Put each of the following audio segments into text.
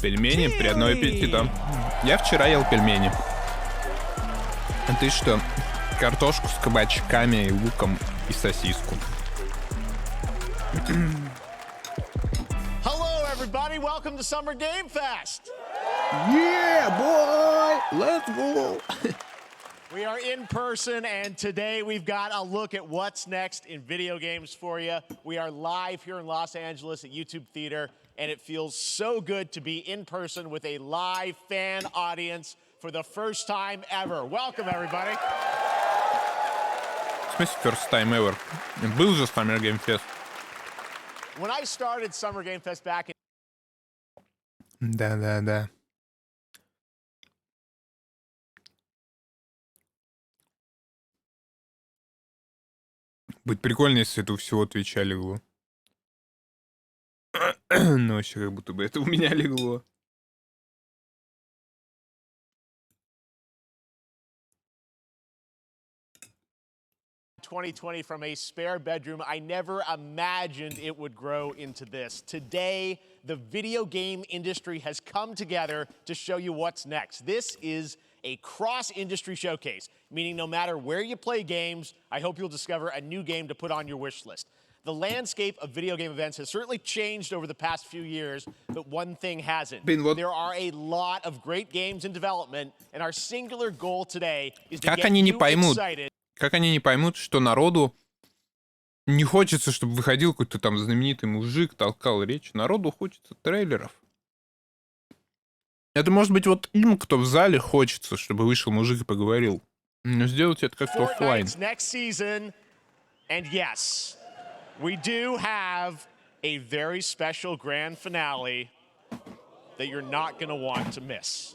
Пельмени, приятного аппетита. Я вчера ел пельмени. А ты что? Картошку с кабачками, луком и сосиску. Hello, everybody. Welcome to Summer Game Fest. Yeah, boy! Let's go! We are in person, and today we've got a look at what's next in video games for you. We are live here in Los Angeles at YouTube Theater, and it feels so good to be in person with a live fan audience for the first time ever. Welcome, everybody. В смысле first time ever? Был же Summer Game Fest. When I started Summer Game Fest back in... Да. Будет прикольно, если это у всего Твича легло. Ну, вообще, как будто бы это у меня легло. ...2020 from a spare bedroom. I never imagined it would grow into this. Today, the video game industry has come together to show you what's next. This is a cross-industry showcase, meaning no matter where you play games, I hope you'll discover a new game to put on your wish list. The landscape of video game events has certainly changed over the past few years, but one thing hasn't. There are a lot of great games in development, and our singular goal today is to get you excited. Как они не поймут, что народу не хочется, чтобы выходил какой-то там знаменитый мужик, толкал речь. Народу хочется трейлеров. Это может быть вот им, кто в зале, хочется, чтобы вышел мужик и поговорил. Но сделать это как-то оффлайн. And yes, we do have a very special grand finale that you're not going to want to miss.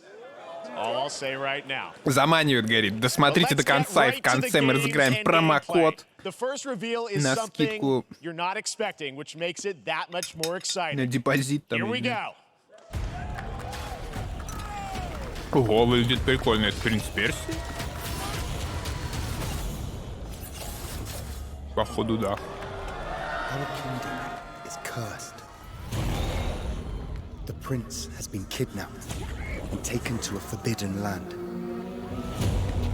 All I'll say right now. Заманивает, говорит. Досмотрите до конца, и в конце мы разыграем промокод на скидку на депозит. Там ого, выглядит прикольно. Это принц Персии? Походу, да. The prince has been kidnapped and taken to a forbidden land.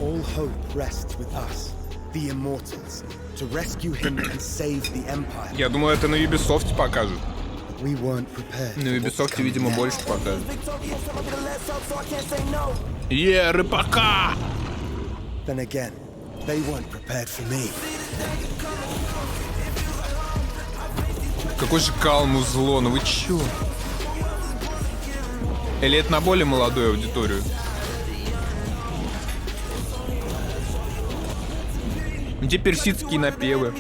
All hope rests with us, the immortals, to rescue him and save the empire. Я думаю, это на Ubisoft покажут. We weren't prepared. На Ubisoft, видимо, больше покажут. Рыбака! Then again, they weren't prepared for me. Какой же кал музло, ну вы чё? Или это на более молодую аудиторию? Где персидские напевы?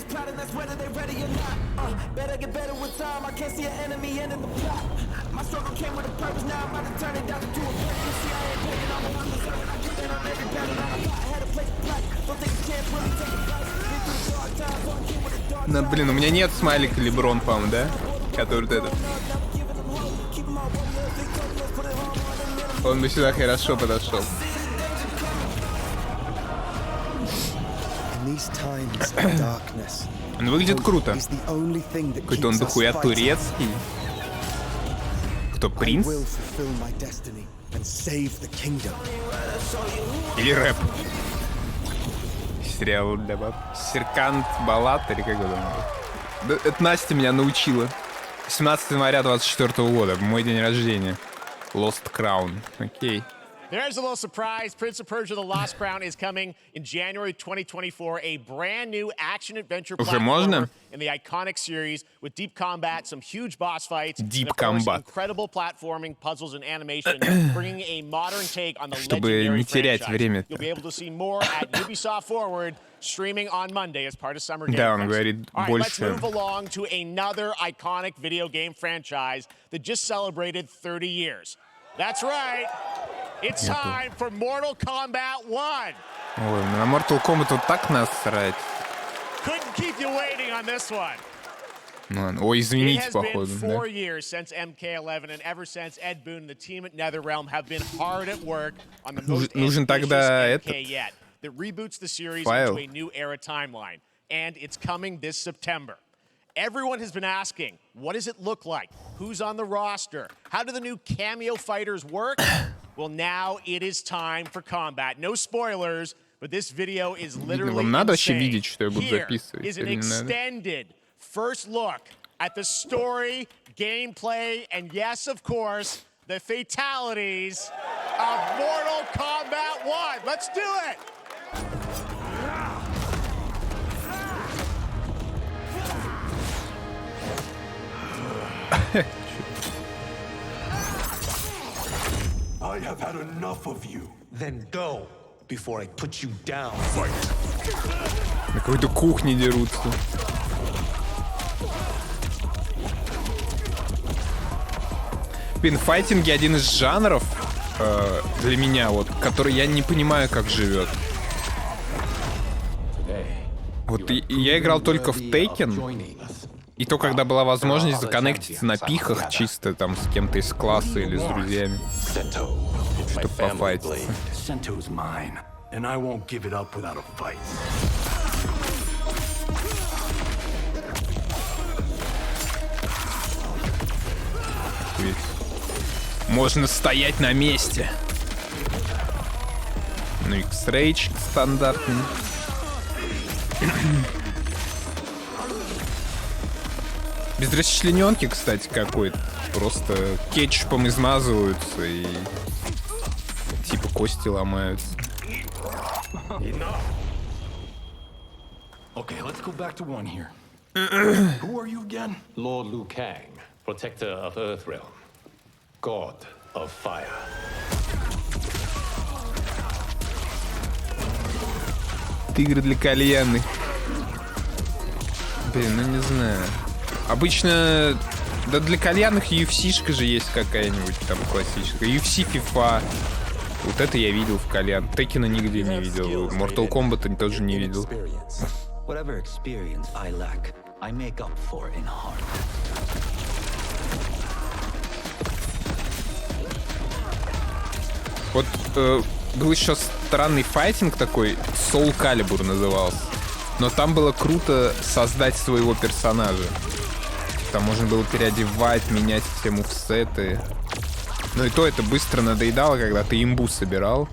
Ну, блин, у меня нет смайлика Леброн, по-моему, да? Который вот этот. Он бы сюда хорошо подошел. Он выглядит круто. Какой-то он дохуя турецкий. Кто, принц? Или рэп? Сериал для баб. Серкант Балат, или как его там? Это Настя меня научила. 17 января 24 года, мой день рождения. Lost Crown. Окей. There's a little surprise. Prince of Persia: The Lost Crown is coming in January 2024. A brand new action-adventure platformer in the iconic series with deep combat, some huge boss fights, deep and of course, combat, incredible platforming, puzzles, and animation, bringing a modern take on the legendary franchise. You'll be able to see more at Ubisoft Forward, streaming on Monday as part of Summer Game Fest. All right, let's move along to another iconic video game franchise that just celebrated 30 years. That's right. It's time for Mortal Kombat 1. Ой, на Mortal Kombat вот так насрать. Couldn't keep you waiting on this one. Ой, извините, походу. It has been 4 years since MK11, and ever since Ed Boon and the team at NetherRealm have been hard at work on the most ambitious MK yet that reboots the series into a new era timeline. And it's coming this September. everyone has been asking, what does it look like? Who's on the roster? How do the new cameo fighters work? Well, now it is time for combat. No spoilers, but this video is literally Вам надо вообще insane. видеть, что я буду Here записывать, is an или не надо? extended first look at the story, gameplay, and yes, of course, the fatalities of Mortal Kombat 1. Let's do it! I have had enough of you. Then go before I put you down. На какой-то кухне дерутся. Блин, файтинги один из жанров для меня, вот, который я не понимаю, как живет. Вот и я играл только в Tekken, и то, когда была возможность законнектиться на пихах, чисто там с кем-то из класса или с друзьями, чтобы пофайтиться. Ведь можно стоять на месте. Ну, X-Rage стандартный. Без расчлененки, кстати, какой-то. Просто кетчупом измазываются и типа кости ломаются. Okay, let's go back to one here. Who are you again? Lord Liu Kang, protector of Earthrealm, god of fire. Игры для кальянных. Блин, ну не знаю. Обычно, да для кальянных UFC-шка же есть какая-нибудь там классическая. UFC, FIFA. Вот это я видел в кальян. Текена нигде не видел. Mortal Kombat тоже не видел. Whatever experience I lack, I make up for in heart. Вот был еще странный файтинг такой, Soul Calibur назывался. Но там было круто создать своего персонажа. Там можно было переодевать, менять все мувсеты. Но и то это быстро надоедало, когда ты имбу собирал.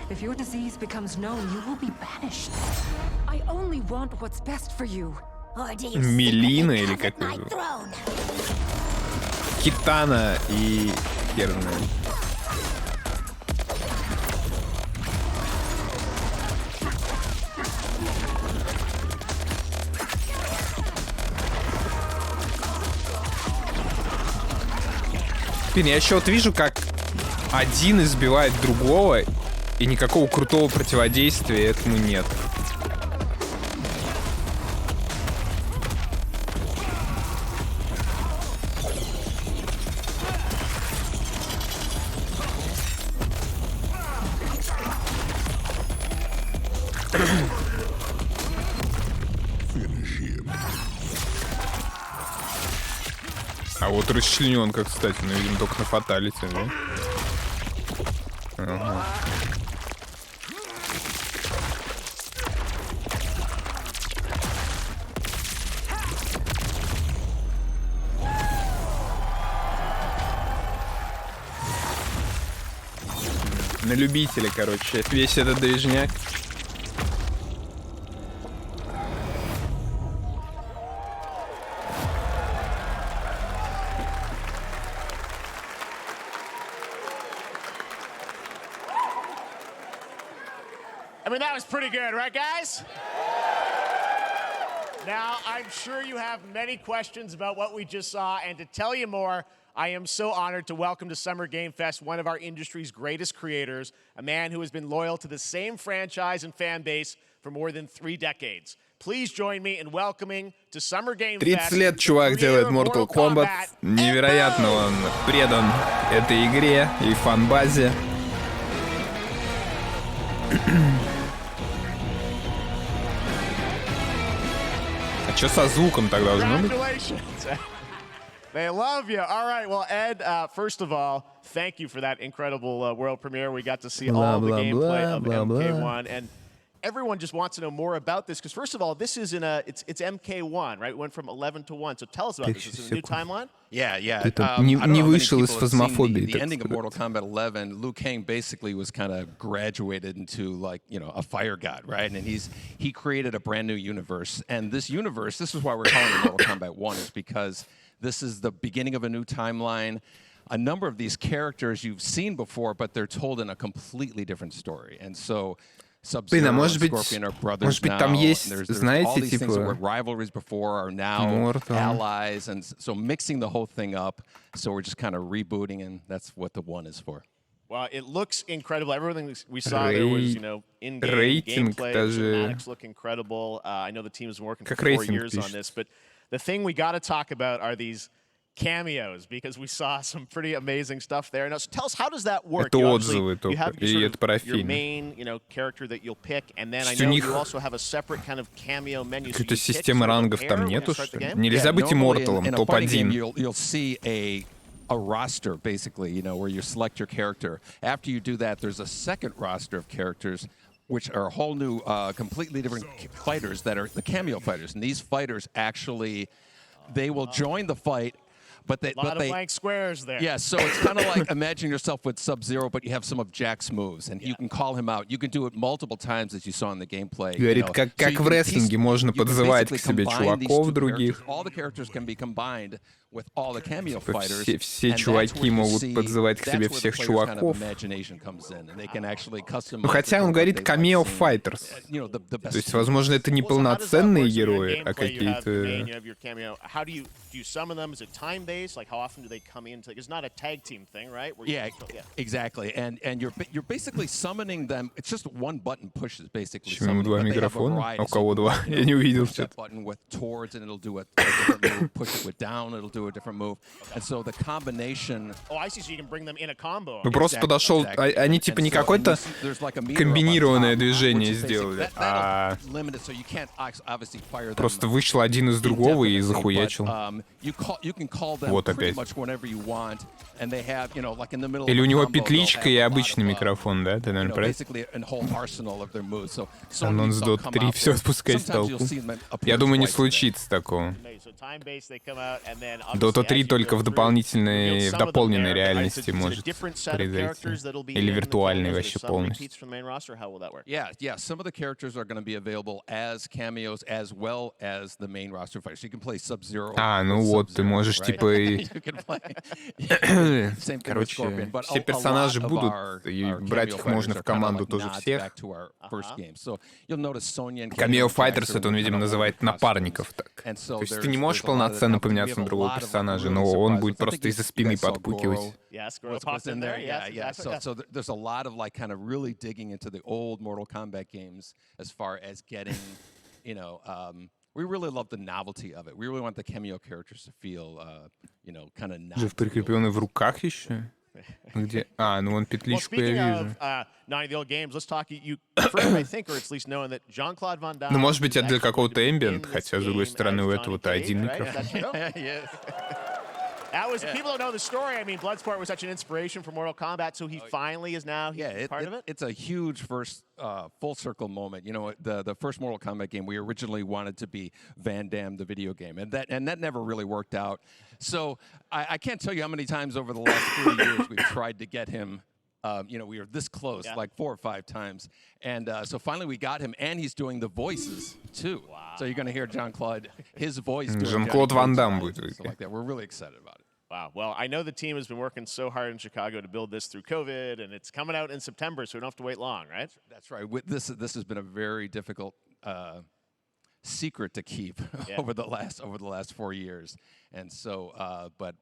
If your disease becomes known, you will be banished. I only want what's best for you. Мелина или как это зовут? Китана и херная. Блин, я еще вот вижу, как один избивает другого, и никакого крутого противодействия этому нет. А вот расчлененка, кстати, ну, видимо, только на фаталите, да? Ага. На любителя, короче, весь этот движняк. I mean, that was pretty good, right, guys? Now, I'm sure you have many questions about what we just saw, and to tell you more, I am so honored to welcome to Summer Game Fest one of our industry's greatest creators, a man who has been loyal to the same franchise and fan base for more than 3 decades. Please join me in welcoming to Summer Game Fest. 30 лет чувак делает Mortal Kombat. Невероятно он предан этой игре и фан-базе. А что со звуком тогда должно быть? They love you. All right. Well, Ed, first of all, thank you for that incredible world premiere. We got to see all the gameplay of MK1. And everyone just wants to know more about this because first of all, this is it's MK1, right? It went from 11 to 1. So tell us about this. Is it a new timeline? Yeah. Ты там не вышел из фазмофобии, The так ending of сказать. Mortal Kombat 11, Liu Kang basically was kind of graduated into like, a fire god, right? And he created a brand new universe. And this universe, this is why we're calling it Mortal Kombat 1, is because this is the beginning of a new timeline. A number of these characters you've seen before, but they're told in a completely different story. And so Sub-Zero and Scorpion are brothers now. Там есть, There's знаете, all these things that were типа rivalries before are now Mortal. allies. And so mixing the whole thing up. So we're just kind of rebooting, and that's what the 1 is for. Well, it looks incredible. Everything we saw there was, in-game gameplay. The cinematics look incredible. I know the team has been working for 4 years on this, but the thing we got to talk about are these cameos because we saw some pretty amazing stuff there. Now, so tell us, how does that work? Это отзывы You have только, и это про your фильм. main, character that you'll pick, and then I У know них you also have a separate kind of cameo menu. So какой-то системы рангов там нету, что ли? Нельзя быть normally имморталом, in a fighting game, топ-1. you'll see a roster, basically, where you select your character. After you do that, there's a second roster of characters, which are a whole new, completely different fighters that are the cameo fighters. And these fighters actually, they will join the fight, but they... A lot of blank squares there. Yeah, so it's kind of like imagine yourself with Sub-Zero, but you have some of Jack's moves, and you can call him out. You can do it multiple times, as you saw in the gameplay. Говорит, как в рестлинге можно подзывать к себе чуваков других. All the characters can be combined with all the cameo fighters. Все чуваки могут подзывать к себе всех чуваков. Ну, хотя он говорит cameo fighters. То есть, возможно, это не полноценные герои, а какие-то... Do you summon them? Is it time-based? Like, how often do they come in? It's not a tag team thing, right? Exactly. And you're basically summoning them. It's just one button pushes, basically. Почему два микрофона? У кого два? Я не увидел что-то. Button with towards, and it'll do a different move. Push it with down, it'll do a different move. And so the combination... Oh, I see. So you can bring them in a combo. Ну, просто подошел... Они типа не какое-то комбинированное движение сделали, а просто вышел один из другого и захуячил. Вот опять. Или у него петличка и обычный микрофон, да? Ты, наверное, про это? Анонс Dota 3, все отпускать толпу. Я думаю, не случится такого. Dota 3 только в дополнительной, в дополненной реальности может произойти. Или виртуальной вообще полностью. Yeah, some of the characters are going to be available as cameos as well as the main roster fighters. So you can play Sub-Zero. Ну вот, ты можешь типа и... Короче, все персонажи будут, и брать их можно в команду тоже всех. Cameo Fighters, это он, видимо, называет напарников так. То есть ты не можешь полноценно поменяться на другого персонажа, но он будет просто из-за спины подпукивать. What's in there? Yeah. So there's a lot of like kind of really digging into the old Mortal Kombat games as far as getting, we really love the novelty of it. We really want the cameo characters to feel, kind of novel. Жив прикрепленный в руках еще? Где? Ну вон петличку я вижу. Ну, может быть, это для какого-то ambient, хотя, с другой стороны, у этого-то один микрофон. People don't know the story. I mean, Bloodsport was such an inspiration for Mortal Kombat, so he finally is now part of it. It's a huge first full circle moment. The first Mortal Kombat game, we originally wanted to be Van Damme, the video game, and that never really worked out. So I can't tell you how many times over the last 3 years we've tried to get him. We were this close, like 4 or 5 times. And so finally we got him, and he's doing the voices, too. Wow. So you're going to hear Jean-Claude, his voice. Jean-Claude Van Damme будет. Like that. We're really excited about it. Wow. Well, I know the team has been working so hard in Chicago to build this through COVID, and it's coming out in September, so we don't have to wait long, right? That's right. This has been a very difficult secret to keep over the last 4 years. And so, but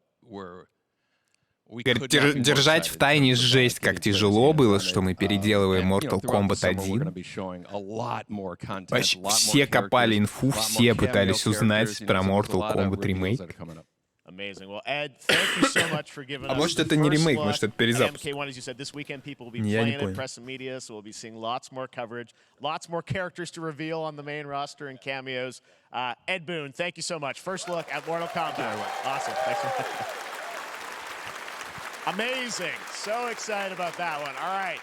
держать в тайне жесть, как тяжело было, что мы переделываем Mortal Kombat 1. Вообще, все копали инфу, все пытались узнать про Mortal Kombat Remake. Amazing. Well, Ed, thank you so much for giving us может, это не ремейк, может, это перезапуск. MK1, as you said, this weekend people will be playing it, press and media, so we'll be seeing lots more coverage, lots more characters to reveal on the main roster and cameos. Ed Boon, thank you so much. First look at Mortal Kombat. Awesome. Thanks so much. Amazing. So excited about that one. All right.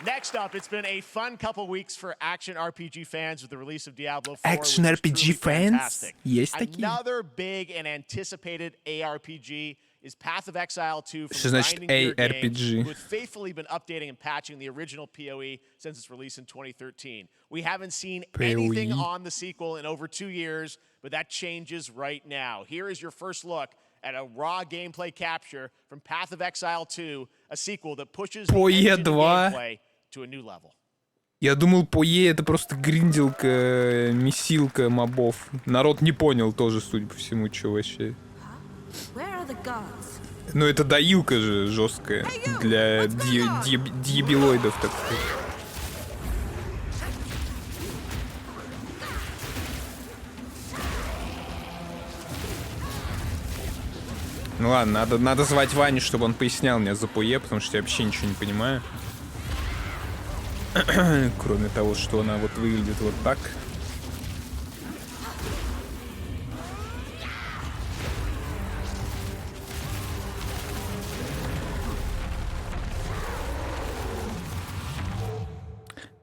Next up, it's been a fun couple weeks for action RPG fans with the release of Diablo 4. Action which is RPG truly fans? fantastic. Есть такие? Another big and anticipated ARPG is Path of Exile 2 from Что значит Grinding Gear ARPG? Games, who have faithfully been updating and patching the original PoE since its release in 2013. We haven't seen anything on the sequel in over 2 years, but that changes right now. Here is your first look at a raw gameplay capture from Path of Exile 2, a sequel that pushes the engine gameplay to a new level. Я думал, PoE это просто гринделка, месилка мобов. Народ не понял тоже, судя по всему, что вообще. Ну это доилка же жесткая для диабилоидов, так сказать. Ну ладно, надо звать Ваню, чтобы он пояснял мне за PoE, потому что я вообще ничего не понимаю. Кроме того, что она вот выглядит вот так.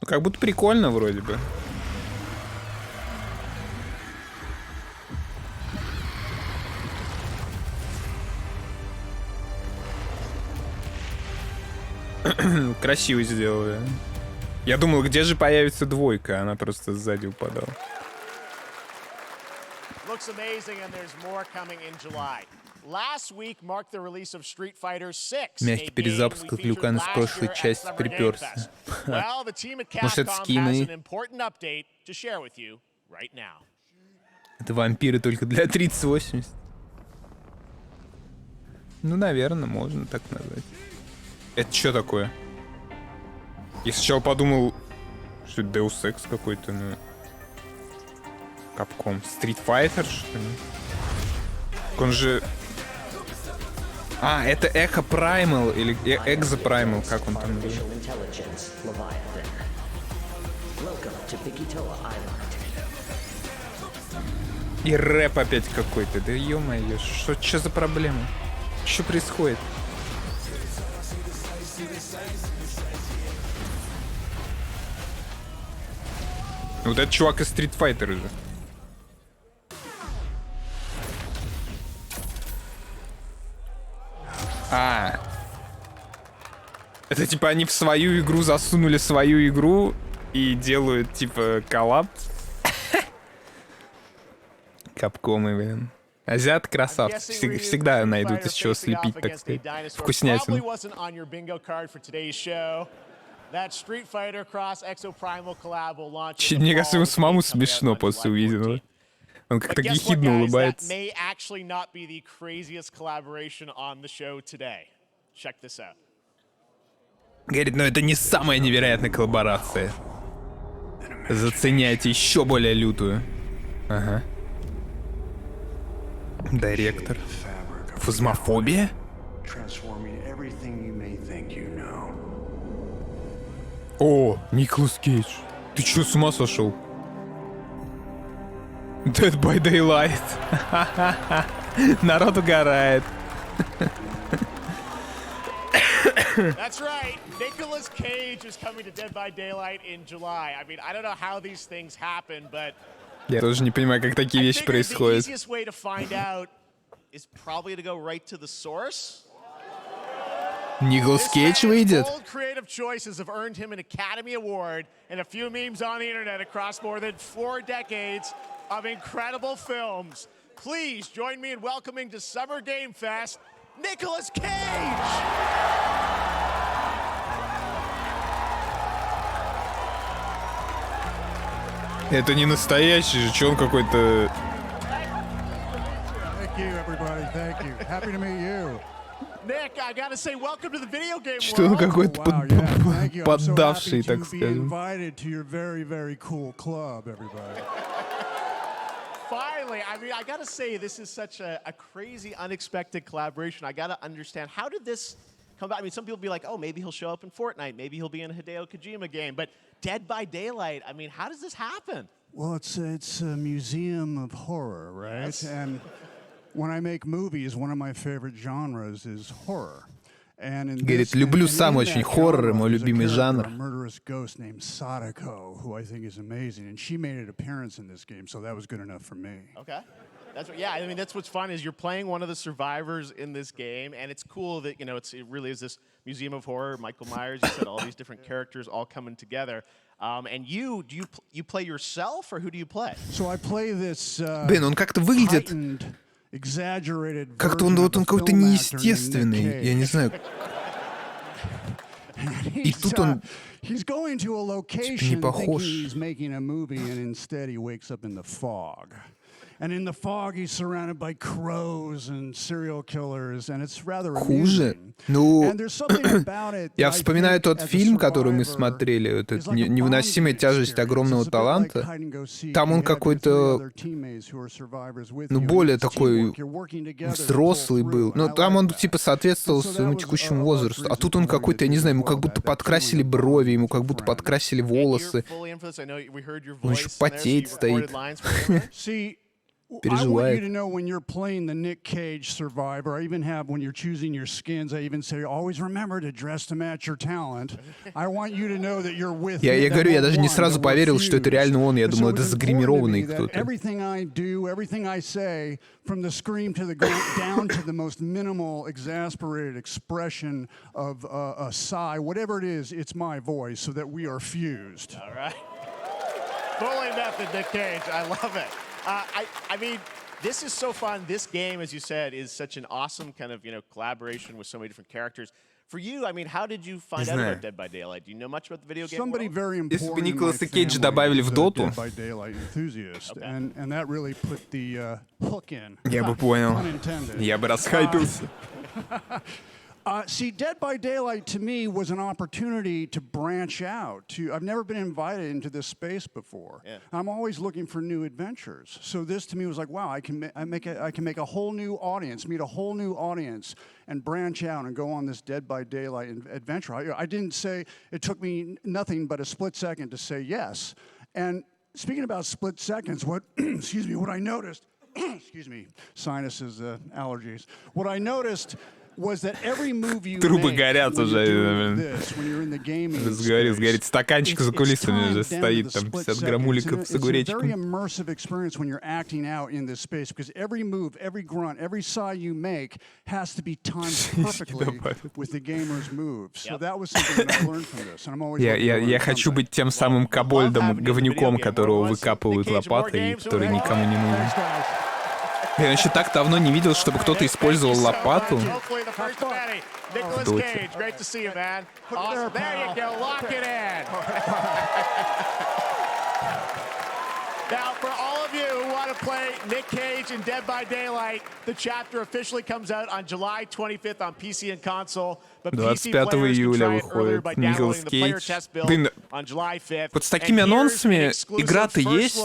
Ну, как будто прикольно вроде бы. Красиво сделали. Я думал, где же появится двойка, она просто сзади упадала. Looks amazing, and there's more coming in July. Last week marked the release of Street Fighter 6. Мягкий перезапуск от Люкана с прошлой части приперся. Well, the team at Может, это Capcom has скины? an important update to share with you right now. Это вампиры только для 3080. Ну, наверное, можно так назвать. Это что такое? Я сначала подумал, что это Deus Ex какой-то, ну... Capcom. Street Fighter, что ли? Он же... А, это Echo Primal или Exo Primal, как он там называется? И рэп опять какой-то. Да ё-моё, что за проблема? Что происходит? Вот этот чувак из Street Fighter же. А. Это типа они в свою игру засунули свою игру и делают типа коллаб. Капкомы, блин. Азиат красавцы. Всегда найдут из чего слепить, так сказать. Вкуснятину. Мне кажется, ему самому смешно после увиденного. Он как-то ехидно улыбается. Говорит, но это не самая невероятная коллаборация. Заценяйте еще более лютую. Ага. Директор. Фазмофобия? О, Николас Кейдж. Ты чё, с ума сошел? Dead by Daylight. Народ угорает. That's right. Nicolas Cage is coming to Dead by Daylight in July. I mean, I don't know how these things happen, but я тоже не понимаю, как такие вещи происходят. The easiest way to find out is probably to go right to the source. Николас Кейдж выйдет. Bold creative choices have earned him an Academy Award and a few memes on the internet across more than 4 decades of incredible films. Please join me in welcoming to Summer Game Fest, Nicolas Cage! Это не настоящий же, что он какой-то... Что он какой-то поддавший, так скажем. Finally, I mean, I gotta say, this is such a crazy, unexpected collaboration. I gotta understand, how did this come about? I mean, some people be like, oh, maybe he'll show up in Fortnite, maybe he'll be in a Hideo Kojima game, but Dead by Daylight, I mean, how does this happen? Well, it's a museum of horror, right? Yes. And when I make movies, one of my favorite genres is horror. Говорит, люблю сам очень хорроры, мой любимый жанр. Okay. Yeah, I mean, that's what's fun is you're playing one of the survivors in this game, and it's cool that, it really is this museum of horror, Michael Myers, you said all these different characters all coming together. And you play yourself, or who do you play? So I play this, Блин, он как-то выглядит... Как-то он какой-то неестественный, я не знаю. И тут он He's going to a location thinking he's making a movie, and instead he wakes up in the fog. And in the fog he's surrounded by crows and serial killers, and it's rather amusing. Ну, я вспоминаю тот фильм, который мы смотрели, этот «Невыносимая тяжесть огромного таланта». Там он какой-то, ну, более такой взрослый был. Ну, там он, типа, соответствовал своему текущему возрасту. А тут он какой-то, я не знаю, ему как будто подкрасили брови, ему как будто подкрасили волосы. Он еще потеет стоит. I want you to know when you're playing the Nick Cage survivor, I even have when you're choosing your skins, I even say, always remember to dress to match your talent. I want you to know that you're with me. Я говорю, я даже не сразу поверил, что это реально он. Я думал, это загримированный кто-то. Everything I do, everything I say, from the scream to the down to the most minimal, exasperated expression of a sigh, whatever it is, it's my voice, so that we are fused. All right. Fully method, Nick Cage. I love it. I mean, this is so fun. This game, as you said, is such an awesome kind of, collaboration with so many different characters. For you, I mean, how did you find out about Dead by Daylight? Do you know much about the video game world? Если бы Николаса Кейджа добавили в Доту, я бы понял. Я бы расхайпился. See, Dead by Daylight to me was an opportunity to branch out. I've never been invited into this space before. Yeah. I'm always looking for new adventures. So this to me was like, wow, I can make a whole new audience, meet a whole new audience, and branch out and go on this Dead by Daylight adventure. I didn't say, it took me nothing but a split second to say yes. And speaking about split seconds, what I noticed, excuse me, sinuses, allergies. What I noticed was that every move you Трубы make горят when уже. you're doing this, when you're in the gaming Сгорит. Стаканчик за кулисами уже стоит, там 50 граммуликов с огуречком. It's a very immersive experience when you're acting out in this space, because every move, every grunt, every sigh you make has to be timed perfectly with the gamer's moves. So that was something that I learned from this, and I'm always Я хочу быть тем самым кобольдом, говнюком, которого выкапывают лопатой и который никому не нужен. Я еще так давно не видел, чтобы кто-то использовал лопату в Доте. Now, for all of you who want to play Nick Cage in Dead by Daylight, the chapter officially comes out on July 25th on PC and console. But PC players can try it earlier by downloading the player test build on July 5th. Вот с такими анонсами игра-то есть,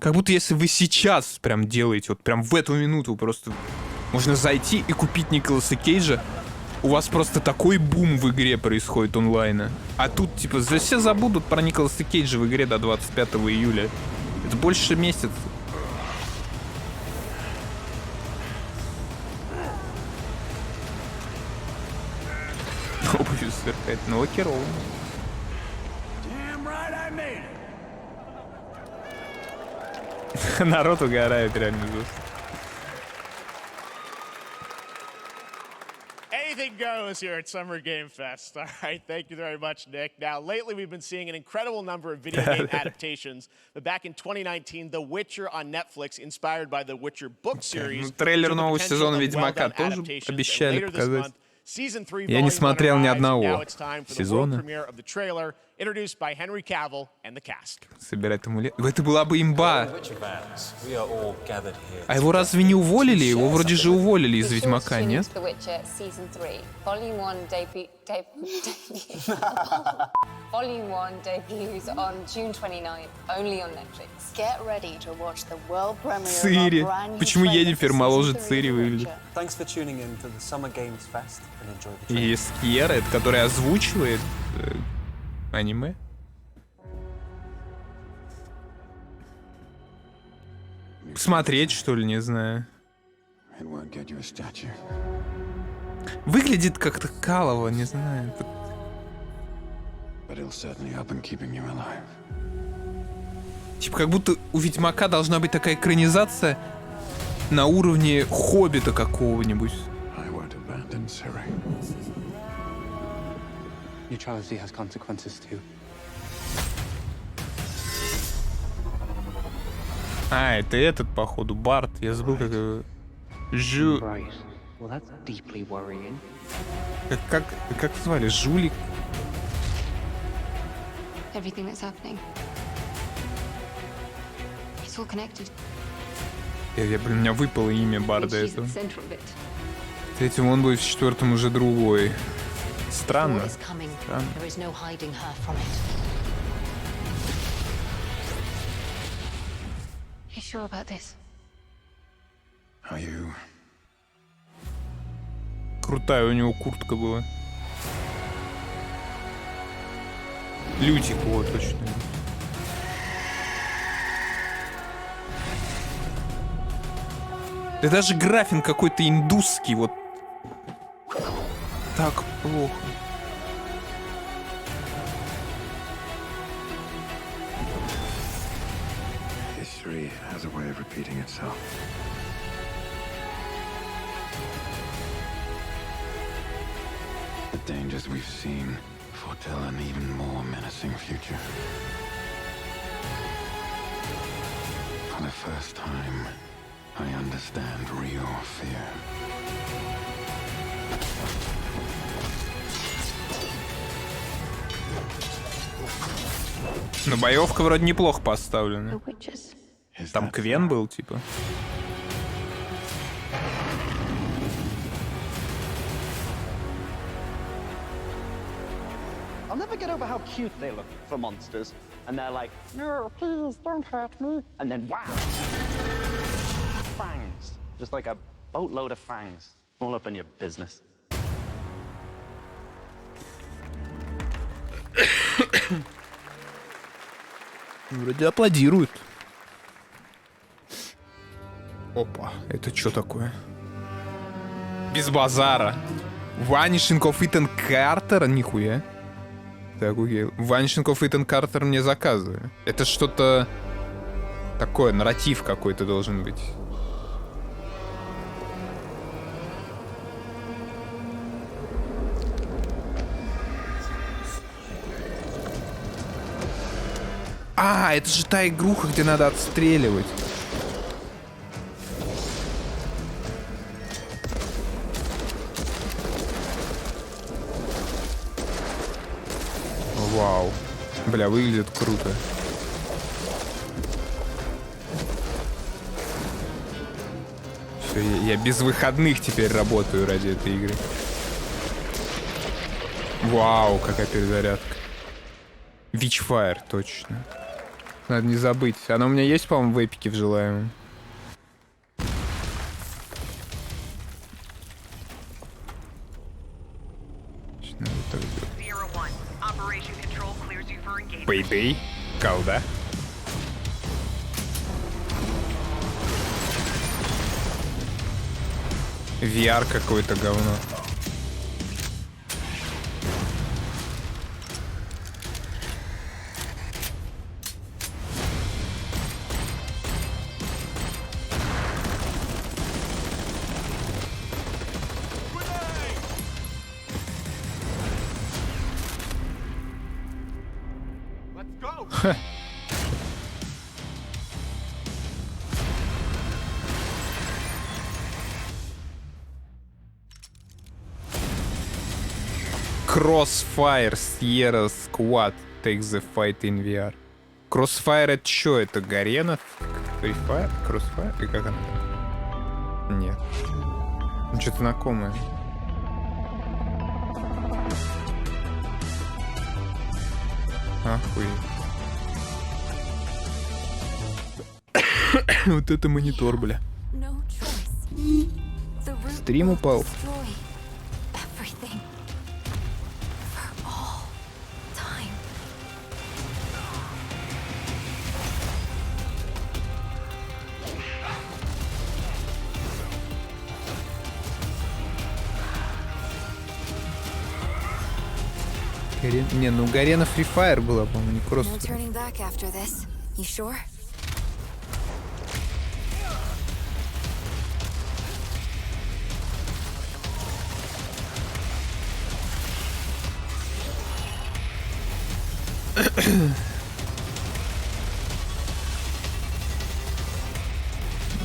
как будто если вы сейчас прям делаете, вот прям в эту минуту просто можно зайти и купить Николаса Кейджа, у вас просто такой бум в игре происходит онлайна. А тут, типа, все забудут про Николаса Кейджа в игре до 25 июля. Это больше месяца. Обувью сверкает, но лакировано. Народ угорает реально жестко. Anything goes here at Summer Game Fest. All right, thank you very much, Nick. Now, lately we've been seeing an incredible number of video game adaptations. But back in 2019, The Witcher on Netflix, inspired by the Witcher book series, трейлер нового сезона Ведьмака тоже обещали показать. Я не смотрел ни одного сезона. Собирать амулет. Это была бы имба. А его разве не уволили? Его вроде же уволили из Ведьмака, нет? Volume 1 debuts on June 29th, only on Netflix. Get ready to watch the world premiere Цири. Почему Йеннифер моложе Цири выглядит? Thanks for tuning in to the Summer Games Fest and enjoy the trailer. И Скьера, это который озвучивает аниме. Смотреть, что ли, не знаю. Выглядит как-то калово, не знаю. Типа как будто у Ведьмака должна быть такая экранизация на уровне Хоббита какого-нибудь. Your travesty has consequences too. А, это этот, походу, Барт. Я забыл, как его... Жу... Right. Well, that's deeply worrying. Как звали? Жулик? Everything that's happening. It's all connected. Блин, у меня выпало имя Барда She's этого. the center of it. В третьем он будет, в четвертом уже другой. Странно. War is coming. Странно. There is no hiding her from it. You sure about this? Крутая у него куртка была. Лютик, вот, точно. Да даже графин какой-то индусский, вот. Так плохо. History has a way of repeating itself. The dangers we've seen foretell an even more menacing future. For the first time, I understand real fear. Но боевка вроде неплохо поставлена. Там Квен был, типа. I'll never get over how cute they look for monsters. And they're like, no, please don't hurt me. And then wow. Fangs. Just like a boatload of fangs. All up in your business. Вроде аплодируют. Опа, это что такое? Без базара. Vanishing of Ethan Carter? Нихуя. Так, окей. Vanishing of Ethan Carter мне заказывали. Это что-то такое, нарратив какой-то должен быть. А, это же та игруха, где надо отстреливать. Вау. Бля, выглядит круто. Все, я без выходных теперь работаю ради этой игры. Вау, какая перезарядка. Witchfire, точно. Надо не забыть. Она у меня есть, по-моему, в эпике в желаемом. Payday? Колда? VR какое-то говно. Crossfire Sierra Squad takes the fight in VR. Crossfire это что? Это Гарена? Free Fire? Crossfire? И как она? Нет. Ну, что-то знакомое. Охуеть. Вот это монитор, бля. Стрим упал. Не, ну Гарена Free Fire была, по-моему, не просто.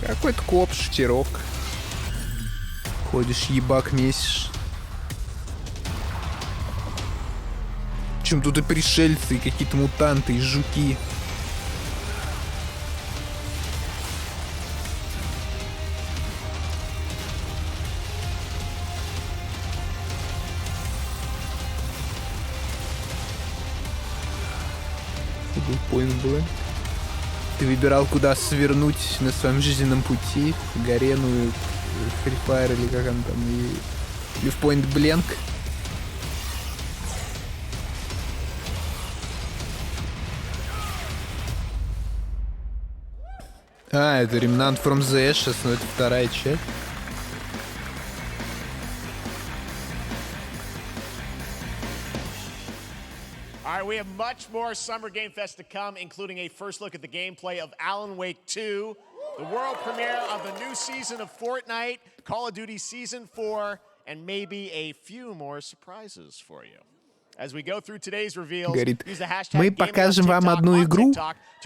Какой-то коп, штерок. Ходишь, ебак месишь. Чем тут и пришельцы, и какие-то мутанты, и жуки. Point-blank. Ты выбирал, куда свернуть на своем жизненном пути, в Гарену, в Free Fire или как он там, или в Point Blank. А, это Remnant from the Ashes, но это вторая часть. All right, we have much more Summer Game Fest to come, including a first look at the gameplay of Alan Wake 2, the world premiere of the new season of Fortnite, Call of Duty Season 4, and maybe a few more surprises for you. As we go through today's reveals, Говорит, use the hashtag мы покажем вам одну игру,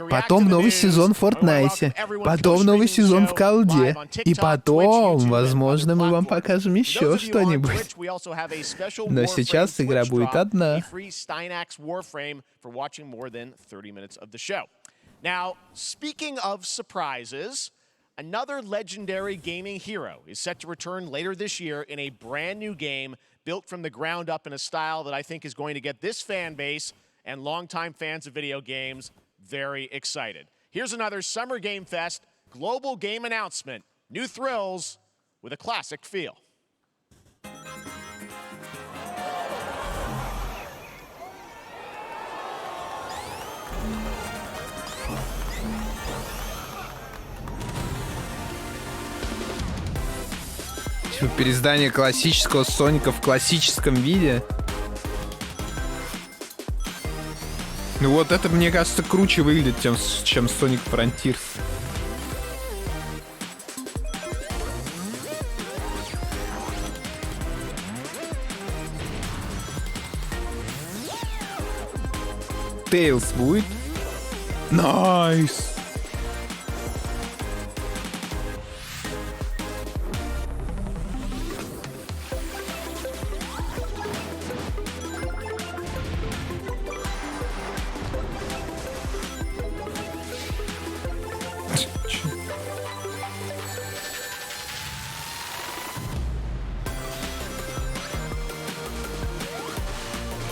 потом новый сезон в Fortnite, потом новый сезон в колде, и потом, возможно, мы вам покажем еще что-нибудь. Но сейчас игра будет одна. Now, speaking of surprises, another legendary gaming hero is set to return later this year in a brand new game built from the ground up in a style that I think is going to get this fan base and longtime fans of video games very excited. Here's another Summer Game Fest global game announcement. New thrills with a classic feel. Переиздание классического Соника в классическом виде. Ну вот это, мне кажется, круче выглядит, чем Sonic Frontiers. Tails будет? Найс!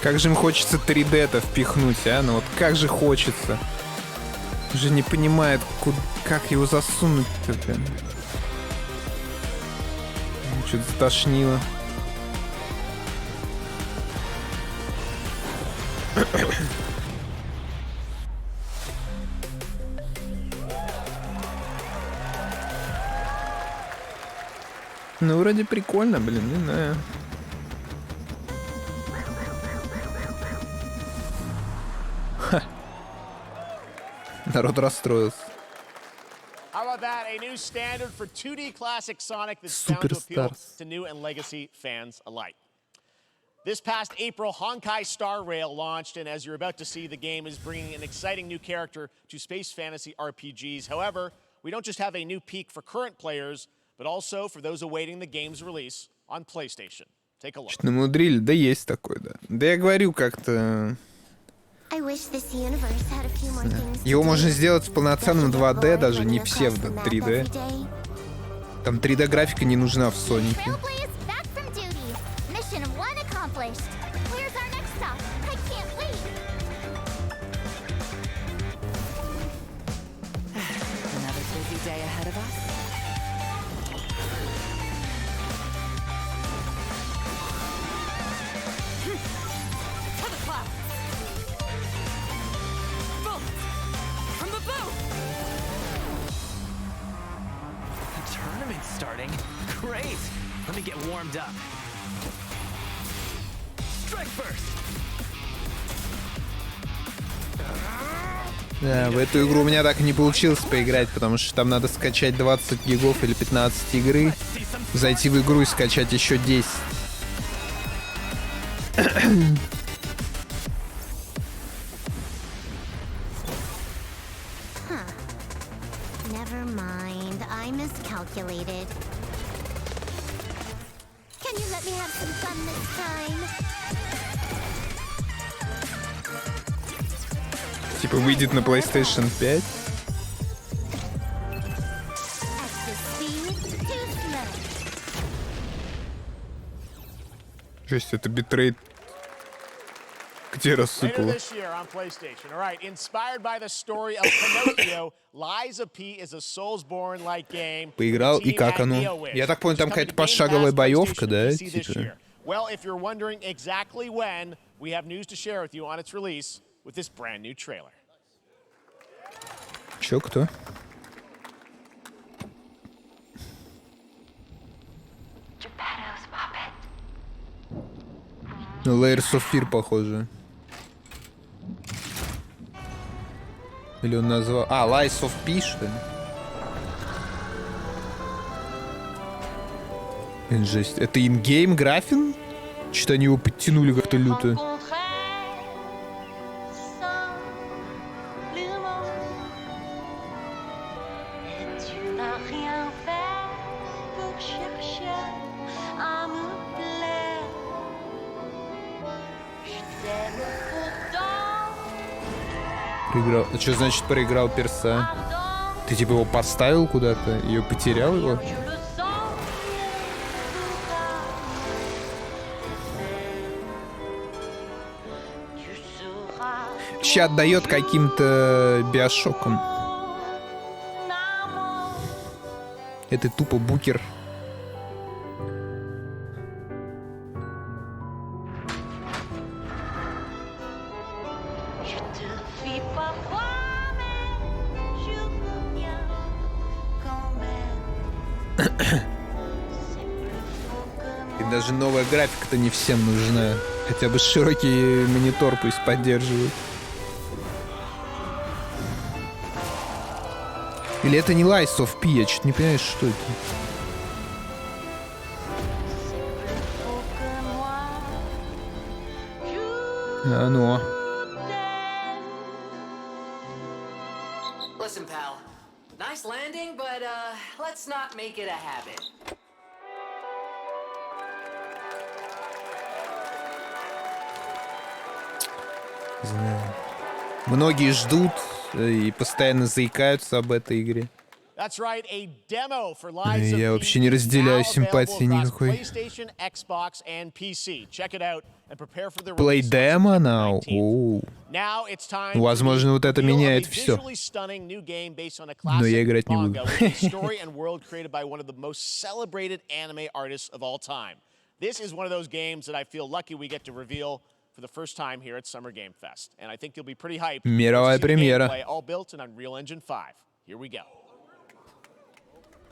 Как же им хочется 3D-то впихнуть, а? Ну вот как же хочется. Уже не понимает, как его засунуть-то, блин. Что-то затошнило. Ну, вроде прикольно, блин, не знаю. Народ расстроился. How about that? A new standard for 2D classic Sonic that's bound to appeal to new and legacy fans alike. This past April, Honkai Star Rail launched, and as you're about to see, the game is bringing an exciting new character to space fantasy RPGs. However, we don't just have a new peak for current players, but also for those awaiting the game's release on PlayStation. Take a look. Что-то намудрили, да есть такой, да. Да я говорю как-то... Его можно сделать с полноценным 2D, даже не псевдо 3D. Там 3D графика не нужна в Сонике. Starting. Great! Let me get warmed up. Strike first! Да, в эту игру у меня так и не получилось поиграть, потому что там надо скачать 20 гигов или 15 игры, зайти в игру и скачать еще 10. Never mind, I miscalculated. Can you let me have some fun this time? Типа выйдет на PlayStation 5? Жесть, это битрейт. Где рассыпало? Later this year on PlayStation. All right, inspired by the story of Pinocchio, Lies of P is a Soulsborne-like game. Поиграл, и как оно? Я так понял, там какая-то пошаговая боевка, да? Типа. Well, if you're wondering exactly when, we have news to share with you on its release with this brand new trailer. Чё, кто? Layers of Fear, похоже. Или он назвал... А, Lies of P, что ли? Жесть. Это ингейм графин? Что-то они его подтянули как-то люто. Проиграл. А что значит проиграл перса? Ты типа его поставил куда-то? Ее потерял его? Сейчас отдает каким-то биошоком. Это тупо букер. И даже новая графика-то не всем нужна. Хотя бы широкий монитор пусть поддерживает. Или это не Lies of P, я чуть не понимаю, что это. Оно. Listen, pal. Nice landing, but let's not make it a habit. Знаю. Многие ждут и постоянно заикаются об этой игре. Я вообще не разделяю симпатии никакой. Play demo now? Оу. Возможно, вот это меняет все. Но я играть не буду. For the first time here at Summer Game Fest. And I think you'll be pretty hyped. Мировая премьера. All built in Unreal Engine 5. Here we go.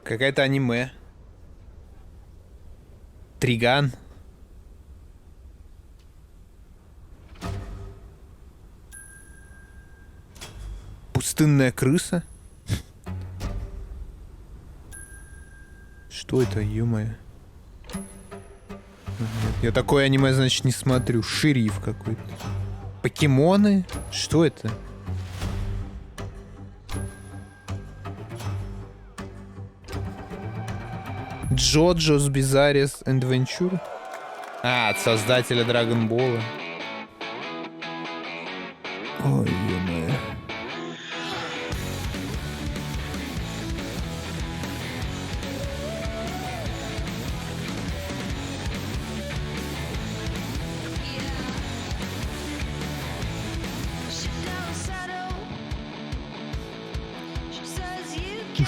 Какая-то аниме. Триган. Пустынная крыса. Что это, ё-моё? Я такое аниме, значит, не смотрю. Шериф какой-то. Покемоны? Что это? Джоджо's Bizarre Adventure? А, от создателя Драгонбола. Ой, ё-моё.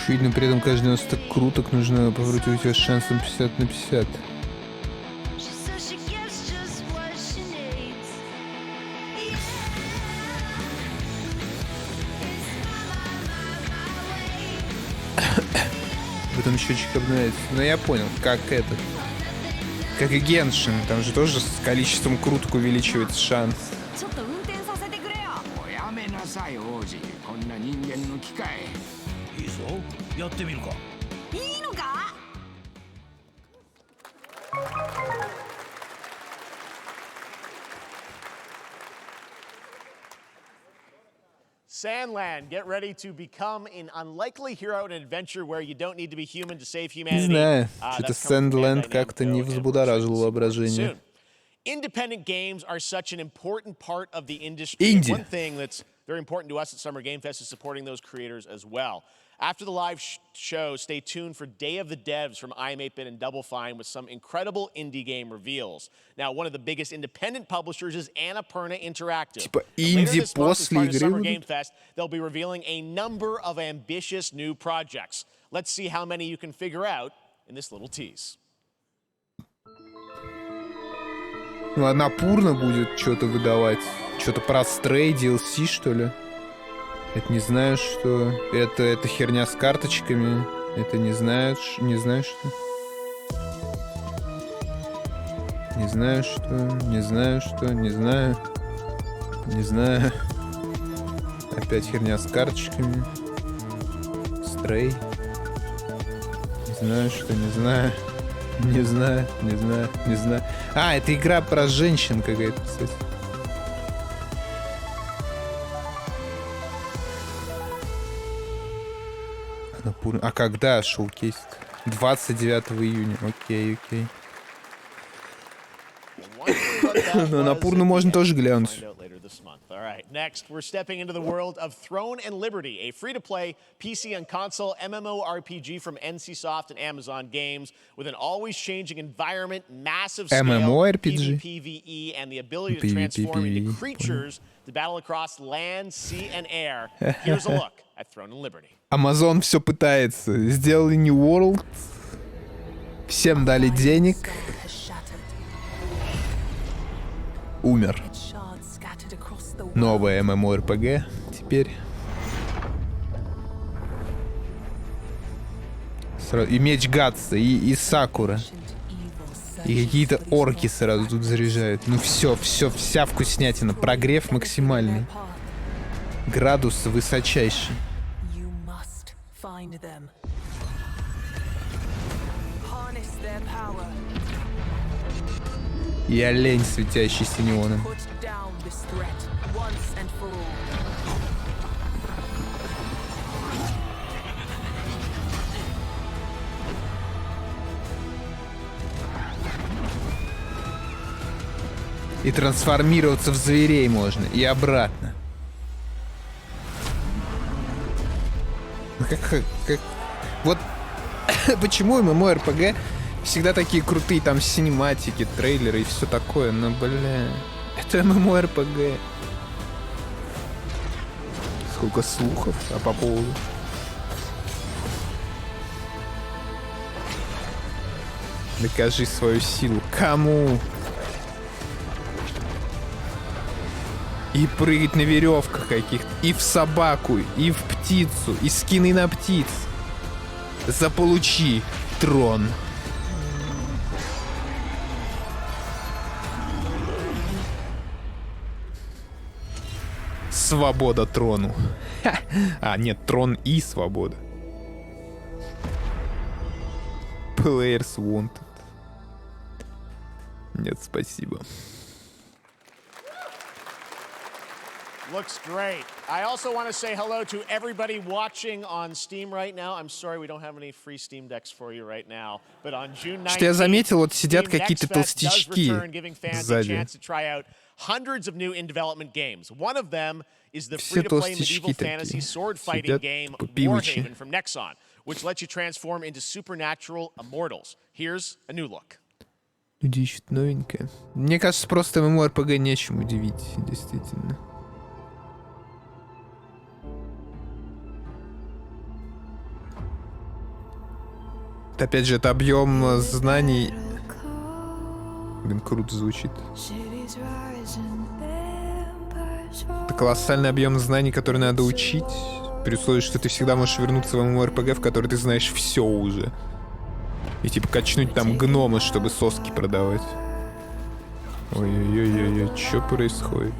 Видно, при этом каждый 90 круток нужно покрутить его шансом 50 на 50. Потом счетчик обновляется. Но я понял, как это. Как и Геншин. Там же тоже с количеством круток увеличивается шанс. 人間の機械。いいぞ、やってみるか。いいのか？ Sandland, get ready to become an unlikely hero in an adventure where you don't need to be human to save Не humanity. знаю, что-то Sandland как-то не взбудоражил воображение. Independent games are such an important part of the industry. Indie. One thing that's very important to us at Summer Game Fest is supporting those creators as well. After the live show, stay tuned for Day of the Devs from I'm8bit and Double Fine with some incredible indie game reveals. Now, one of the biggest independent publishers is Annapurna Interactive. Типа Later инди this month, as после part of игры Summer будут? Game Fest, they'll be revealing a number of ambitious new projects. Let's see how many you can figure out in this little tease. Ну, Annapurna будет что-то выдавать. Что-то про Stray, DLC, что ли? Это не знаю, что. Это херня с карточками. Это не знаю, что. Не знаю, что. Не знаю, что. Не знаю. Опять херня с карточками. Stray. Не знаю, что. Не знаю. А, это игра про женщин какая-то, кстати. А когда шоу-кейс? 29 июня. Окей. Но на Пурну можно тоже глянуть. All right, next, we're stepping into the world of Throne and Liberty, a free-to-play PC and console MMORPG from NCSoft and Amazon Games with an always-changing environment, massive scale, MMORPG? PvE, and the ability to transform into creatures to battle across land, sea, and air. Here's a look at Throne and Liberty. Amazon все пытается. Сделали New World. Всем дали денег. Умер. Новая MMORPG теперь. И меч Гатса, и Сакура. И какие-то орки сразу тут заряжают. Ну все, вся вкуснятина. Прогрев максимальный. Градус высочайший. И олень, светящийся неоном. И трансформироваться в зверей можно, и обратно. Как... Вот почему MMORPG всегда такие крутые, там синематики, трейлеры и все такое, но, бля, это MMORPG. Сколько слухов, по поводу. Докажи свою силу. Кому? И прыгать на веревках каких-то, и в собаку, и в птицу, и скины на птиц. Заполучи трон. Свобода трону. А, нет, трон и свобода. Players wanted. Нет, спасибо. Looks great. I also want to say hello to everybody watching on Steam right now. I'm sorry we don't have any free Steam decks for you right now, but on June 19th, что я заметил, вот сидят какие-то толстячки сзади. Hundreds of new in development games. One of them is the free-to-play medieval fantasy sword-fighting game Warhaven from Nexon, which lets you transform into supernatural immortals. Here's a new look. Люди ищут новенькое. Мне кажется, просто MMORPG нечем удивить, действительно. Опять же, это объем знаний. Блин, круто звучит. Это колоссальный объем знаний, который надо учить, при условии, что ты всегда можешь вернуться в MMORPG, в который ты знаешь все уже. И типа качнуть там гнома, чтобы соски продавать. Ой-ой-ой-ой, что происходит?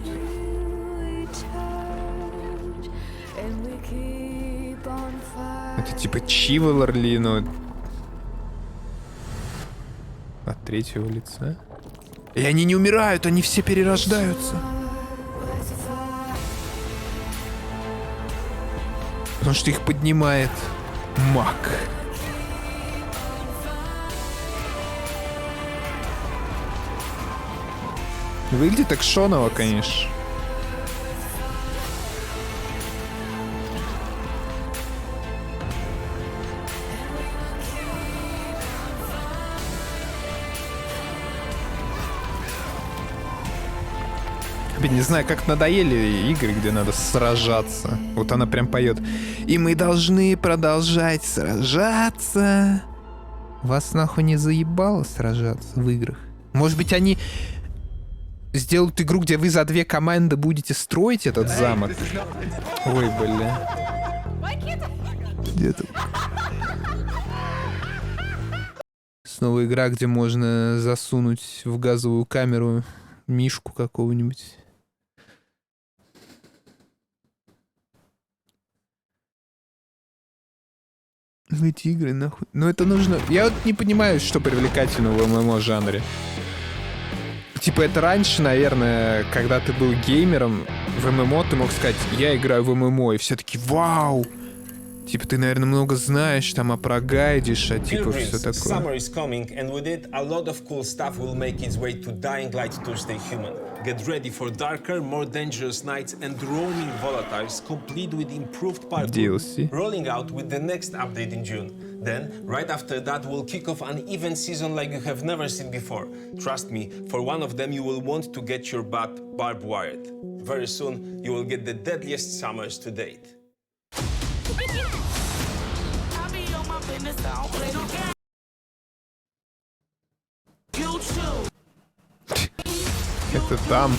Типа Chivalry, но... От третьего лица. И они не умирают, они все перерождаются. Потому что их поднимает маг. Выглядит так шоново, конечно. Не знаю, как надоели игры, где надо сражаться. Вот она прям поет. И мы должны продолжать сражаться. Вас нахуй не заебало сражаться в играх? Может быть, они сделают игру, где вы за 2 команды будете строить этот замок? Ой, бля. Где тут? Снова игра, где можно засунуть в газовую камеру мишку какого-нибудь. В эти игры, нахуй. Ну это нужно... Я вот не понимаю, что привлекательно в ММО-жанре. Типа это раньше, наверное, когда ты был геймером, в ММО ты мог сказать, я играю в ММО, и все таки вау! Типа ты, наверное, много знаешь, там опрогайдишь, а типа все такое. Summer is coming, and with it, a lot of cool stuff will make its way to Dying Light to stay human. Get ready for darker, more dangerous nights and roaming volatiles, complete with improved parkour, DLC. rolling out with the next update in June. Then, right after that, we'll kick off an event season like you have never seen before. Trust me, for one of them you will want to get your butt barbed wired. Very soon, you will get the deadliest summers to date. Это там.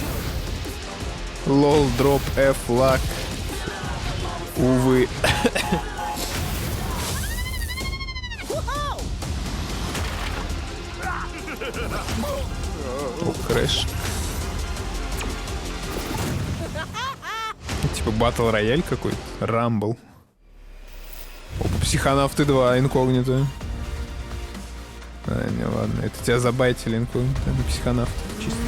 Лол, дроп, F, лак. Увы. О, крэш. Типа батл рояль какой-то. Рамбл. Опа, психонавты 2, инкогнито. А, не, ладно. Это тебя забайтили инкогнито. Это психонавт. Чисто.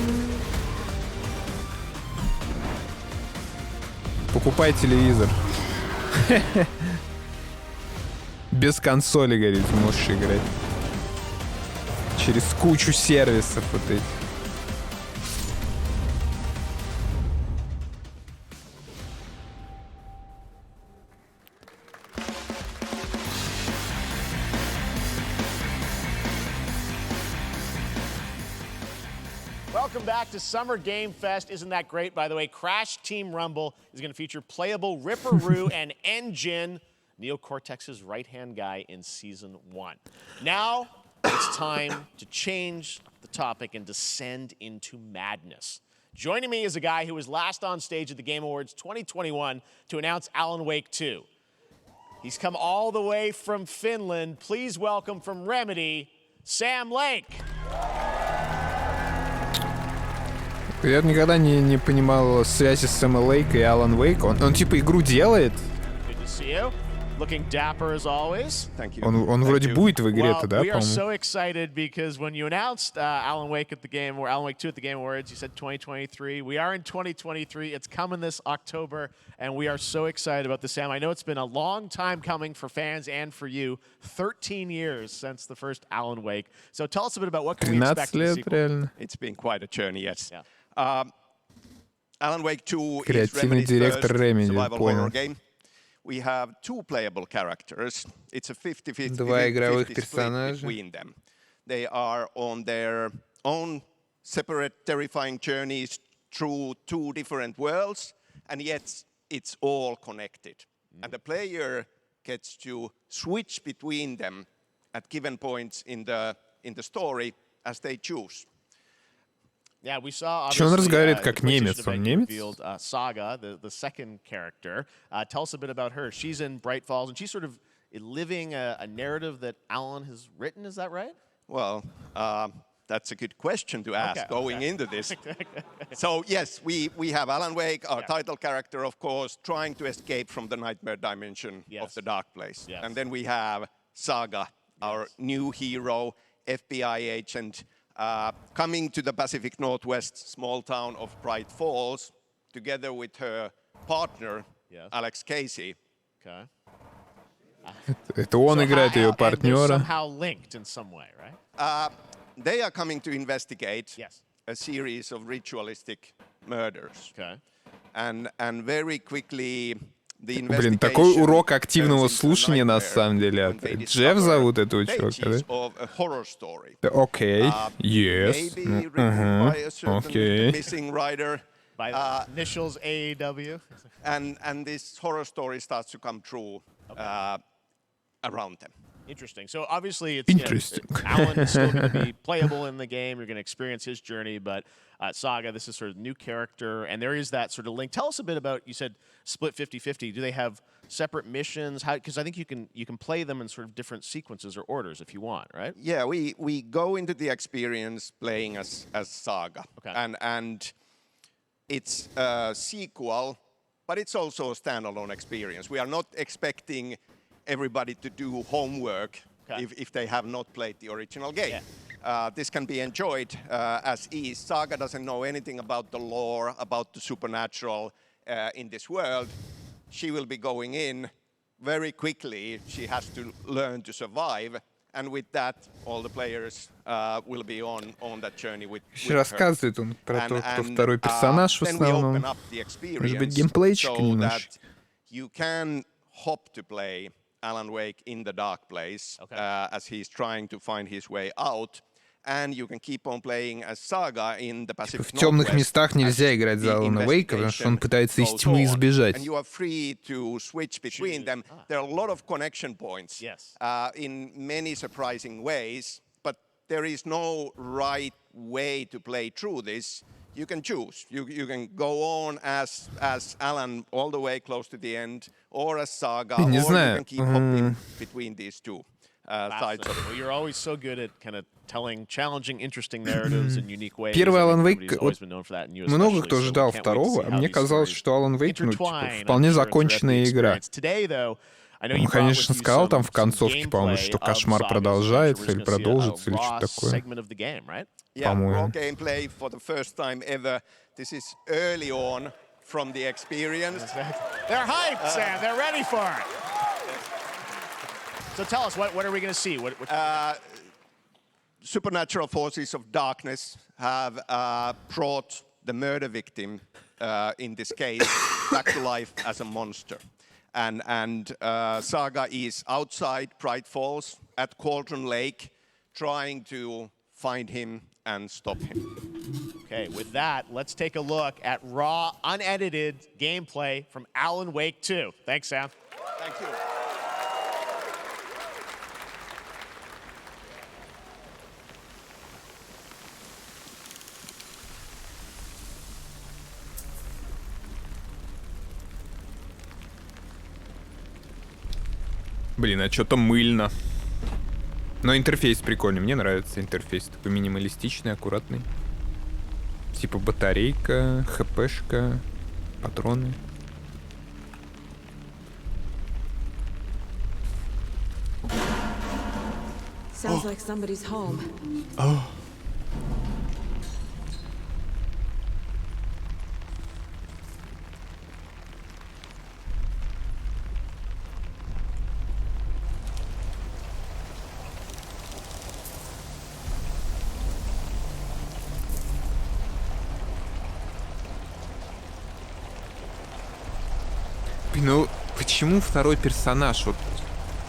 Покупай телевизор. Без консоли, говорит, можешь играть. Через кучу сервисов вот этих. Welcome back to Summer Game Fest. Isn't that great? By the way, Crash Team Rumble is going to feature playable Ripperoo and Engine, Neo Cortex's right-hand guy in Season 1. Now, it's time to change the topic and descend into madness. Joining me is a guy who was last on stage at the Game Awards 2021 to announce Alan Wake 2. He's come all the way from Finland. Please welcome from Remedy, Sam Lake. Я никогда не понимал связи с Сэма Лейка и Алан Вейк. Он типа игру делает. Looking dapper as always. Thank you. Он вроде будет в игре-то, да, we are по-моему? so excited because when you announced Alan Wake at the game, or Alan Wake 2 at the Game Awards, you said 2023. We are in 2023. It's coming this October, and we are so excited about this, Sam. I know it's been a long time coming for fans and for you. 13 years since the first Alan Wake. So tell us a bit about what can we expect in the sequel. Реально. It's been quite a journey, yes. Yeah. Alan Wake 2 is Креативный Remedy's директор first Remedy, survival понял. horror game. We have 2 playable characters. It's a 50-50 Два игровых split персонажа. between them. They are on their own separate terrifying journeys through 2 different worlds, and yet it's all connected. And the player gets to switch between them at given points in the story as they choose. Yeah, we saw Чё он obviously, разговаривает как the немец? PlayStation Он event немец? revealed, Saga, the second character. Tell us a bit about her. She's in Bright Falls, and she's sort of living a narrative that Alan has written. Is that right? Well, That's a good question to ask going into this. So yes, we have Alan Wake, our title character, of course, trying to escape from the nightmare dimension of the dark place. And then we have Saga, our new hero, FBI agent, coming to the Pacific Northwest small town of Bright Falls, together with her partner, Alex Casey. Okay. Это он играет ее партнера. Somehow linked in some way, right? They are coming to investigate a series of ritualistic murders. Okay. And very quickly the Блин, такой урок активного слушания на самом деле. Джефф зовут этого чувака, да? Окей, yes. Окей. By the initials AEW. And this horror story starts to come true around them. Interesting. So obviously, it's Alan is still going to be playable in the game. You're going to experience his journey, but Saga, this is sort of new character, and there is that sort of link. Tell us a bit about. You said split 50-50. Do they have separate missions? How? Because I think you can play them in sort of different sequences or orders if you want, right? Yeah, we go into the experience playing as Saga, and it's a sequel, but it's also a standalone experience. We are not expecting everybody to do homework if they have not played the original game. This can be enjoyed as is. Saga doesn't know anything about the lore, about the supernatural in this world. She will be going in very quickly. She has to learn to survive. And with that, all the players will be on that journey with her. Рассказывает он про то, кто второй персонаж в основном. Может быть, геймплейчик немножко. You can hope to play Alan Wake in the dark place as he's trying to find his way out. And you can keep on playing as Saga in the Pacific Northwest. В темных местах нельзя играть за Алана Уэйка, потому что он пытается из тьмы избежать. And you are free to switch between them. There are a lot of connection points in many surprising ways, but there is no right way to play through this. You can choose. You can go on as Alan all the way close to the end, or as Saga, or you can keep hopping between these two. Well, you're always so good at kind of telling challenging, interesting narratives in unique ways. Первый Алан Вейк, много кто ждал второго, а мне казалось, что Алан Вейк, вполне законченная игра. Он, конечно, сказал там в концовке, по-моему, что кошмар продолжается или продолжится, или что-то такое. По-моему. Gameplay for the first time ever. This is early on from the experience. They're hyped, Sam. They're ready for it. So tell us, what are we going to see? Supernatural forces of darkness have brought the murder victim, in this case, back to life as a monster. And Saga is outside Bright Falls at Cauldron Lake, trying to find him and stop him. Okay, with that, let's take a look at raw, unedited gameplay from Alan Wake 2. Thanks, Sam. Thank you. Блин, а что-то мыльно. Но интерфейс прикольный, мне нравится интерфейс. Такой минималистичный, аккуратный. Типа батарейка, хпшка, патроны. Sounds like somebody's home. Oh. Ну, почему второй персонаж? Вот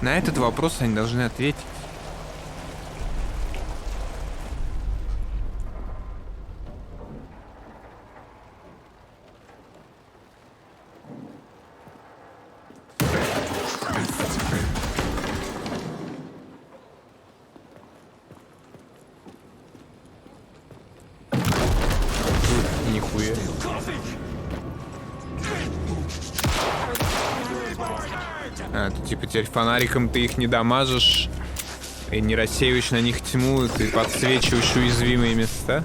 на этот вопрос они должны ответить. Нихуя. А, тут типа теперь фонариком ты их не дамажишь. И не рассеиваешь на них тьму, ты подсвечиваешь уязвимые места.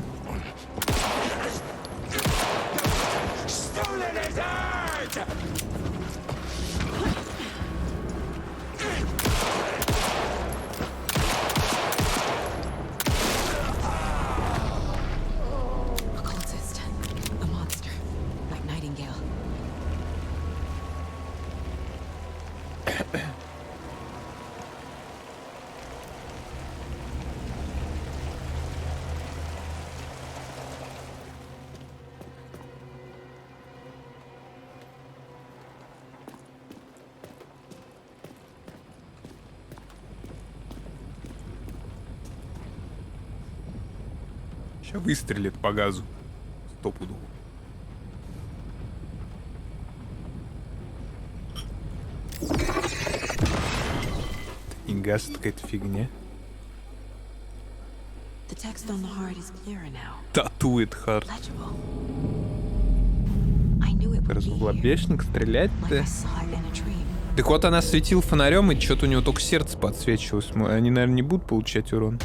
Сейчас выстрелит по газу. Стопудово. И газ какая-то фигня. Татует хард. Разлобешник, стрелять-то? Так вот она светил фонарем, и что-то у него только сердце подсвечивалось. Они, наверное, не будут получать урон.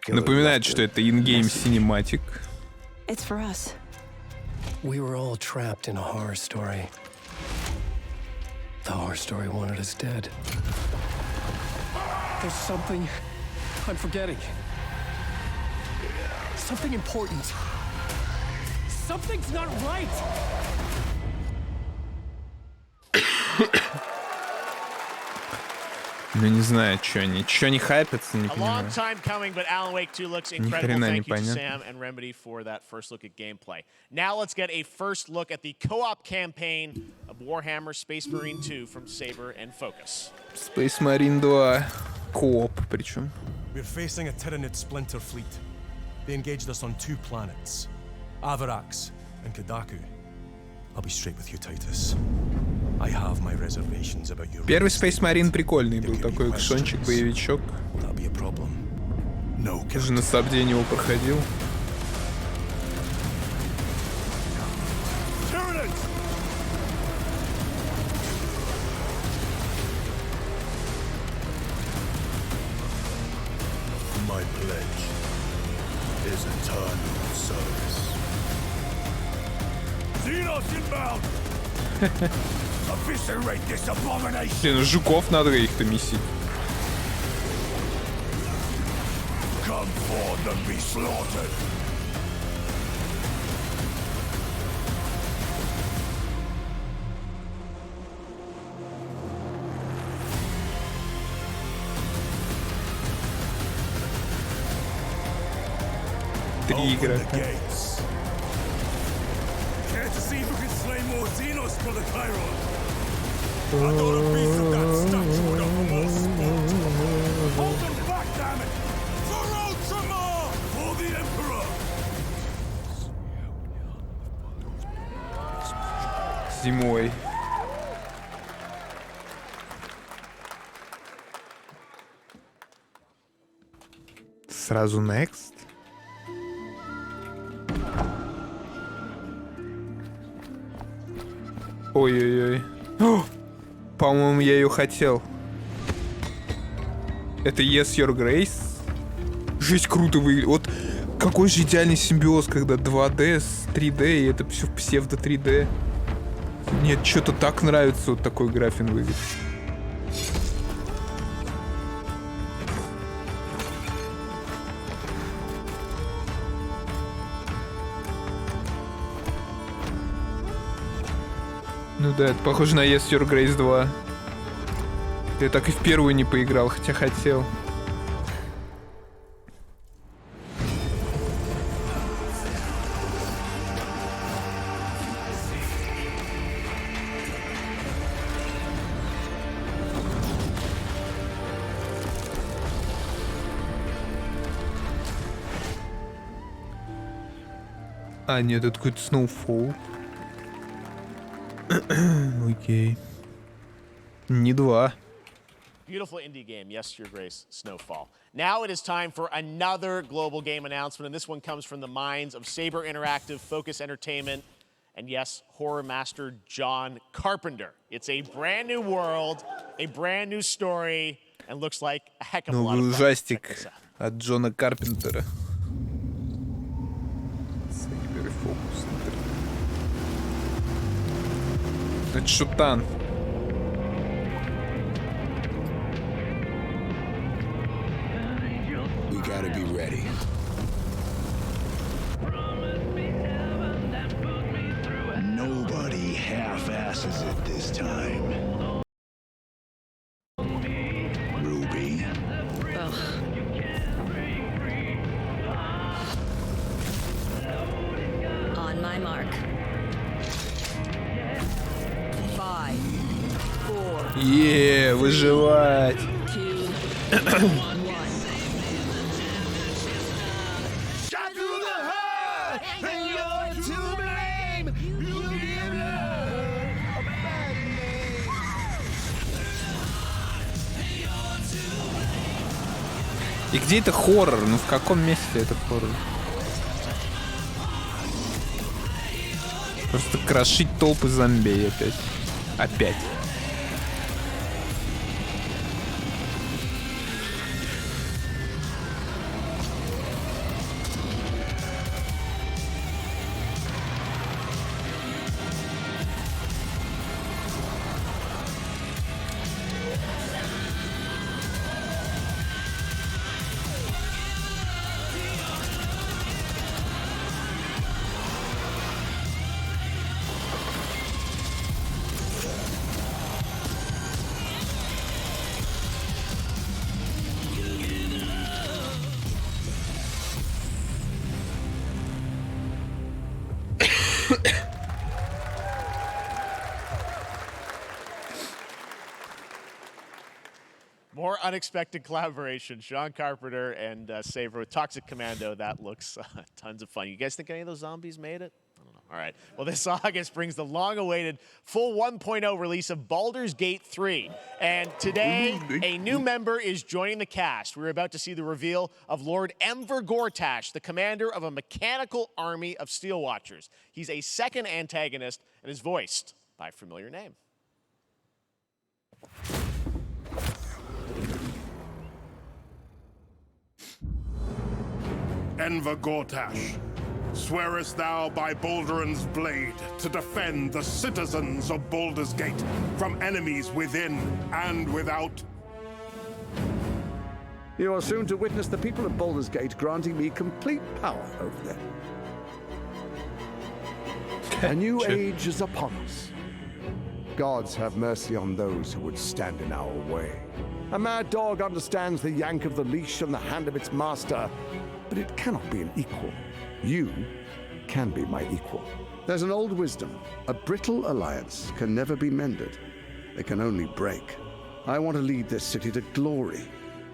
Напоминает, что это in-game cinematic. It's for us. We were all trapped in a horror story. The horror story wanted us dead. There's something I'm forgetting. Something important. Something's not right. Ну не знаю, что они хайпятся, не A long понимаю. time coming, but Alan Wake 2 looks Ни incredible. хрена Thank you to непонятно. Sam and Remedy for that first look at gameplay. Now let's get a first look at the co-op campaign of Warhammer Space Marine 2 from Saber and Focus. Space Marine 2. Кооп причем. We're facing a Tyranid splinter fleet. They engaged us on 2 planets, Avarax and Kadaku. I'll be straight with you, Titus. I have my reservations about your. Первый Space Marine прикольный был, такой экшончик, боевичок. Уже на сабде его проходил. My pledge is eternal service. Xenos inbound! Eviscerate this abomination! Блин, ну жуков надо их-то месить. Come forth and be slaughtered! Три игрока. Care to see who can slay more Xenos for the Chiron? I got a piece of that statue of the most sport. Hold them back, damn it! For Ultramar! For the Emperor! Зимой. Сразу next. Ой-ой-ой. По-моему, я ее хотел. Это Yes, Your Grace. Жесть круто выглядит. Вот какой же идеальный симбиоз, когда 2D с 3D, и это все псевдо 3D. Мне что-то так нравится, вот такой графин выглядит. Ну да, это похоже на Yes, Your Grace 2. Я так и в первую не поиграл, хотя хотел. А, нет, это какой-то Snowfall. Окей. Не 2. Beautiful indie game, Yes, Your Grace, Snowfall. Now it is time for another global game announcement, and this one comes from the minds of Saber Interactive, Focus Entertainment, and yes, horror master John Carpenter. It's a brand new world, a brand new story, and looks like a heck of a lot Новый of fun. ужастик от Джона Карпентера. Это шутан. We gotta be ready. Nobody half-asses it this time. Ruby. On my mark. 5, 4, Выживать. 2, 1. И где это хоррор? Ну в каком месте это хоррор? Просто крошить толпы зомби опять. Опять. More unexpected collaboration. Sean Carpenter and Saber with Toxic Commando. That looks tons of fun. You guys think any of those zombies made it? I don't know. All right. Well, this August brings the long-awaited full 1.0 release of Baldur's Gate 3. And today, a new member is joining the cast. We're about to see the reveal of Lord Enver Gortash, the commander of a mechanical army of Steel Watchers. He's a second antagonist and is voiced by a familiar name. Enver Gortash, swearest thou by Balduran's blade to defend the citizens of Baldur's Gate from enemies within and without? You are soon to witness the people of Baldur's Gate granting me complete power over them. A new age is upon us. Gods have mercy on those who would stand in our way. A mad dog understands the yank of the leash on the hand of its master, but it cannot be an equal. You can be my equal. There's an old wisdom. A brittle alliance can never be mended. It can only break. I want to lead this city to glory,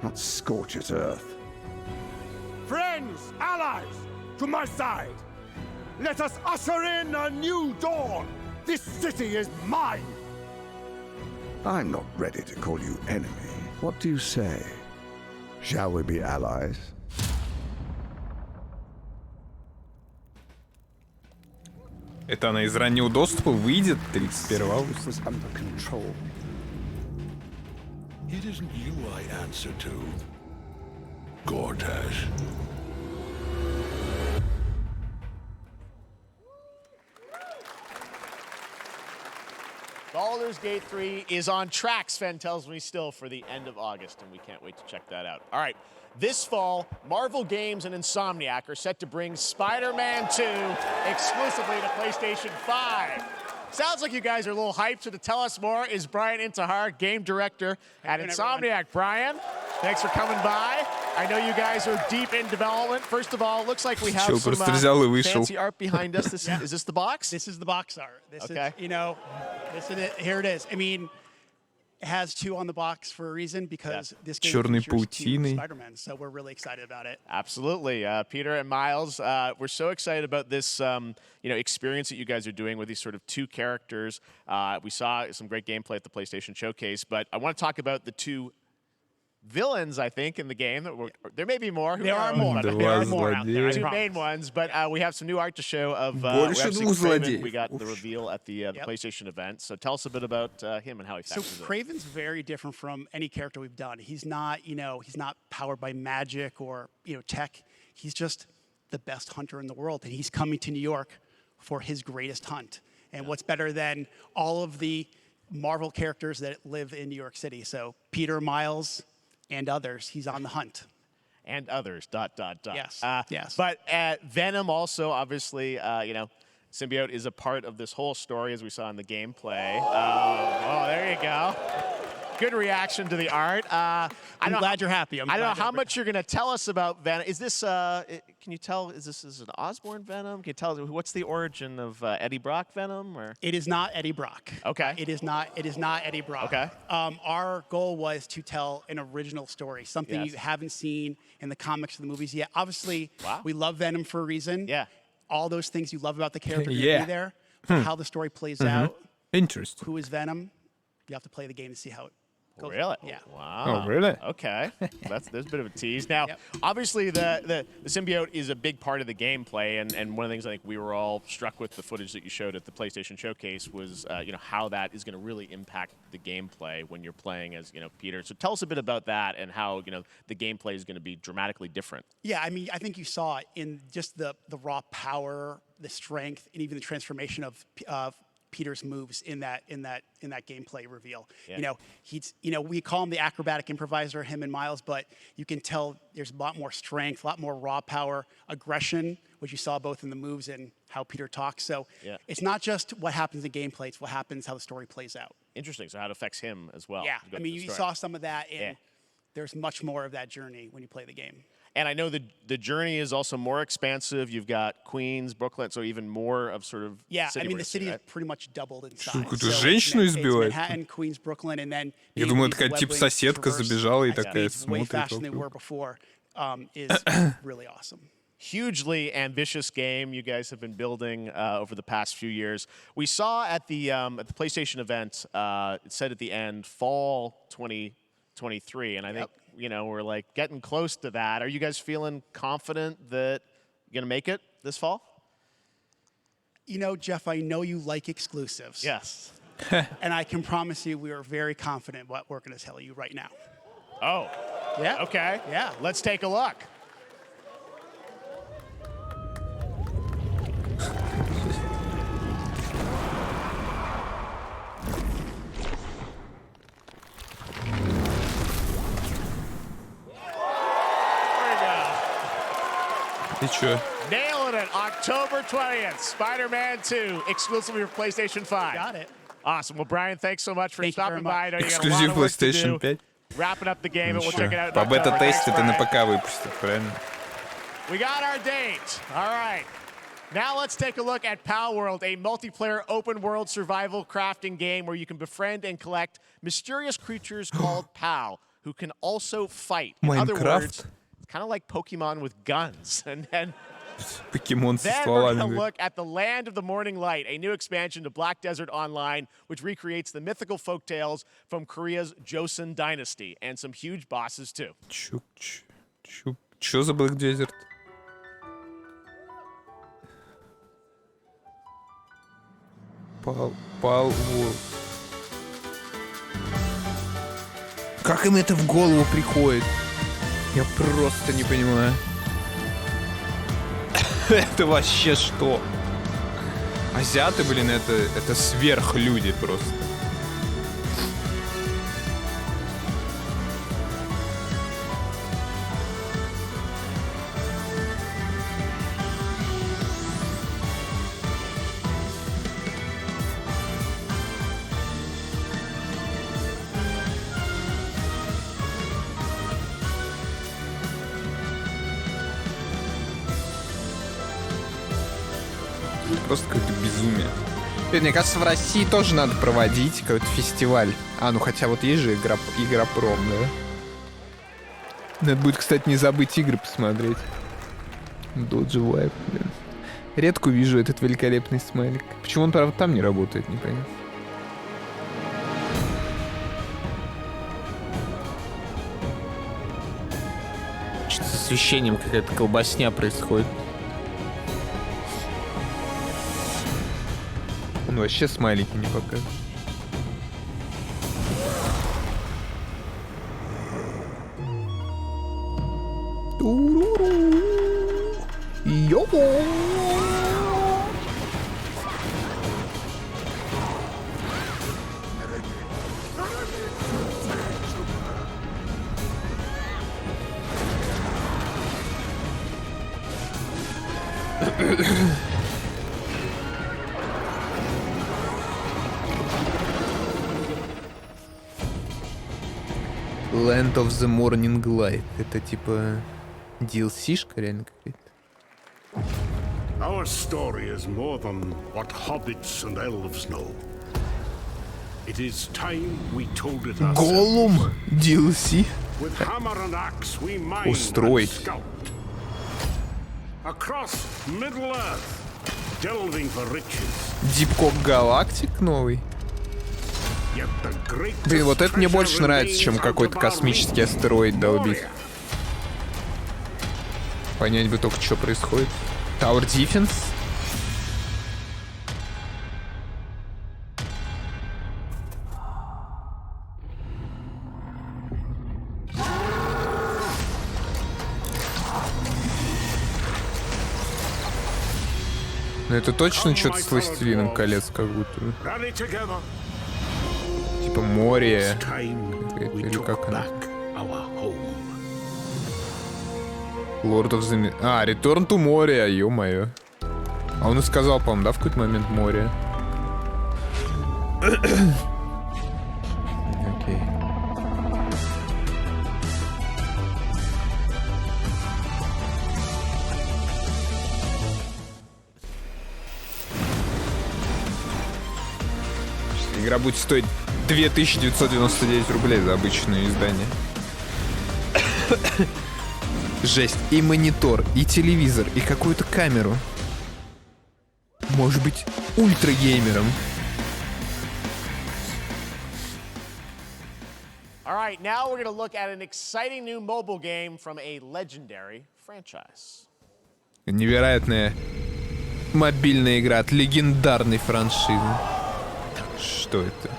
not scorch its earth. Friends, allies, to my side. Let us usher in a new dawn. This city is mine. I'm not ready to call you enemy. What do you say? Shall we be allies? Это она из раннего доступа выйдет 31 августа. It isn't you I answer to, Gortash. Baldur's Gate 3 is on track, Sven tells me still, for the end of August, and we can't wait to check that out. All right, this fall, Marvel Games and Insomniac are set to bring Spider-Man 2 exclusively to PlayStation 5. Sounds like you guys are a little hyped, so to tell us more is Brian Intihar, game director at Insomniac. Brian, thanks for coming by. I know you guys are deep in development. First of all, it looks like we have some fancy art behind us. Is this the box? This is the box art. This okay. is, you know, this is it. Here it is. I mean, it has 2 on the box for a reason, because this game features 2 Spider-Man, so we're really excited about it. Absolutely. Peter and Miles, we're so excited about this experience that you guys are doing with these sort of 2 characters. We saw some great gameplay at the PlayStation Showcase, but I want to talk about the 2 villains, I think, in the game. There may be more. There are more. There are more out there. Two main ones, but we have some new art to show of we got the reveal at the PlayStation event. So tell us a bit about him and how he factors in. So Kraven's very different from any character we've done. He's not, he's not powered by magic or, tech. He's just the best hunter in the world, and he's coming to New York for his greatest hunt. And what's better than all of the Marvel characters that live in New York City? So Peter, Miles, and others, he's on the hunt. And others, ... Yes, yes. But Venom also, obviously, Symbiote is a part of this whole story, as we saw in the gameplay. There you go. Good reaction to the art. I'm glad you're happy. I don't know how much you're going to tell us about Venom. Is this, can you tell, is this an Osborn Venom? Can you tell, what's the origin of Eddie Brock Venom? Or? It is not Eddie Brock. Okay. It is not Eddie Brock. Okay. Our goal was to tell an original story, something you haven't seen in the comics or the movies yet. Obviously, we love Venom for a reason. Yeah. All those things you love about the character are going to be there. But how the story plays out. Interesting. Who is Venom? You have to play the game to see how it goes. Really? Yeah. Wow. Oh, really? Okay. There's a bit of a tease. Now, obviously, the symbiote is a big part of the gameplay, and one of the things I think we were all struck with the footage that you showed at the PlayStation Showcase was, how that is going to really impact the gameplay when you're playing as, Peter. So tell us a bit about that and how, the gameplay is going to be dramatically different. Yeah, I mean, I think you saw it in just the raw power, the strength, and even the transformation of Peter's moves in that gameplay reveal. Yeah. We call him the acrobatic improviser, him and Miles, but you can tell there's a lot more strength, a lot more raw power, aggression, which you saw both in the moves and how Peter talks. So it's not just what happens in gameplay, it's what happens, how the story plays out. Interesting. So how it affects him as well. Yeah, I mean, you saw some of that, and there's much more of that journey when you play the game. And I know the journey is also more expansive. You've got Queens, Brooklyn, so even more of sort of I mean, the city is pretty much doubled in size. Какую-то женщину избивает. Manhattan, Queens, Brooklyn, and then Я думаю, такая типа соседка забежала и такая way смотрит. faster than they were before is really awesome. Hugely ambitious game you guys have been building over the past few years. We saw at the PlayStation event, it said at the end, fall 2023, and I think we're like getting close to that. Are you guys feeling confident that you're gonna make it this fall? Jeff, I know you like exclusives. Yes. And I can promise you we are very confident what we're gonna tell you right now. Oh. Yeah. Okay. Yeah. Let's take a look. И чё? Nailing it. October 20th. Spider-Man 2, exclusively for PlayStation 5. Got it. Awesome. Well, Brian, thanks so much for stopping by. I know you got a lot Эксклюзив of work to PlayStation do. 5. Wrapping up the game, and we'll check it out. По бета-тесте это на ПК выпустят, правильно? We got our date. All right. Now let's take a look at Pal World, a multiplayer open-world survival crafting game where you can befriend and collect mysterious creatures called Pal, who can also fight. In other words, it's kind of like Pokemon with guns. And then Покемон со we're going to стволами. look at the Land of the Morning Light, a new expansion to Black Desert Online, which recreates the mythical folktales from Korea's Joseon Dynasty, and some huge bosses too. Чё за Black Desert? Pal World. Как им это в голову приходит? Я просто не понимаю. Это вообще что? Азиаты, блин, это сверхлюди просто. Просто какое-то безумие. Мне кажется, в России тоже надо проводить какой-то фестиваль. Ну хотя вот есть же Игропром, да? Надо будет, кстати, не забыть игры посмотреть. Доджи Вайп, блин. Редко увижу этот великолепный смайлик. Почему он, правда, там не работает, не понятно. освещением какая-то колбасня происходит. Он вообще смайлики не показывает. Йо! Land of the Morning Light. Это типа DLC-шка реально какая-то. Our story is more than what hobbits and elves know. It is time we told it ourselves. Голум DLC. With hammer and axe we mine and Устроить. scout. Across Middle Earth, delving for riches. Дипкок Галактик новый. Yet the greatest Блин, вот это мне больше treasure нравится, чем remains какой-то out of our космический reach. астероид долбить. Warrior. Понять бы только, что происходит. Tower Defense. Ну это точно что-то с Властелином колец, как будто. Rally together. Типа море. We Или took как оно? back our home. Lord of the... А, Return to море, ё-моё. А он и сказал, по-моему, да, в какой-то момент море. Окей. Игра будет стоить 2999 рублей за обычное издание. Жесть. И монитор, и телевизор, и какую-то камеру. Может быть, ультрагеймером. All right, now we're going to look at an exciting new mobile game from a legendary franchise. Невероятная мобильная игра от легендарной франшизы. Что это?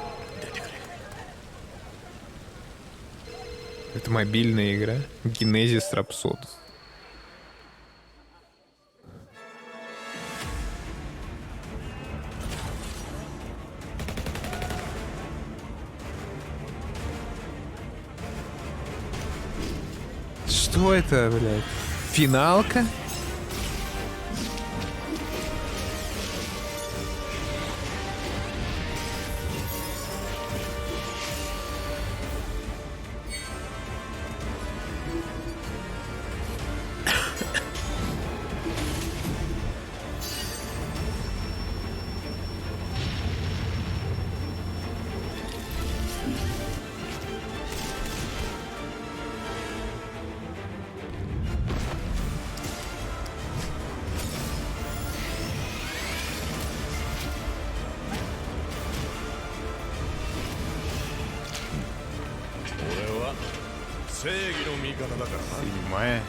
Это мобильная игра. Genesis Rhapsody. Что это, блядь? Финалка? Седьмая.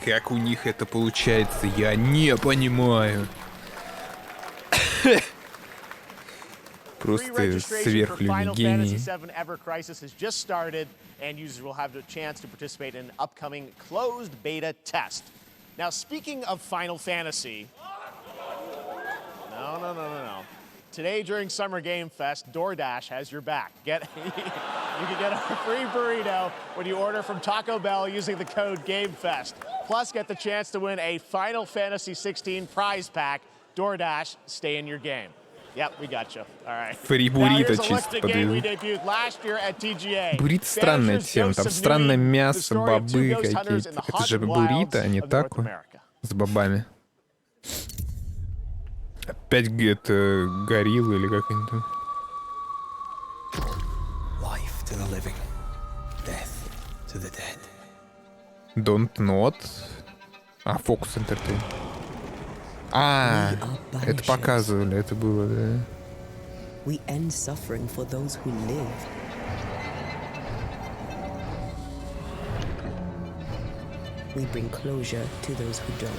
Как у них это получается, я не понимаю. Просто сверхлюди гении. And users will have the chance to participate in an upcoming closed beta test. Now, speaking of Final Fantasy, no. Today during Summer Game Fest, DoorDash has your back. You can get a free burrito when you order from Taco Bell using the code GameFest. Plus, get the chance to win a Final Fantasy 16 prize pack. DoorDash, stay in your game. Yep, we got you. All right. Фри буррито чисто подвезли. Буррито странная тема. Там странное мясо, бобы какие-то. Это же буррито, а не тако. С бобами. Опять это гориллы или как они там. Life to the living, death to the dead. Don't Not. А, Focus Entertainment. А, это показывали, это было, да. We end suffering for those who live. We bring closure to those who don't.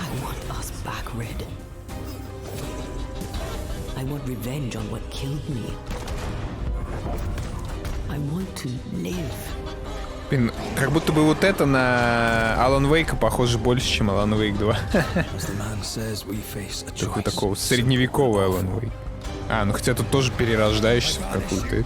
I want us back, Red. I want revenge on what killed me. I want to live. Блин, как будто бы вот это на Alan Wake'a похоже больше, чем Alan Wake 2. Такой такого средневекового Alan Wake. А, ну хотя тут тоже перерождаешься в какую-то.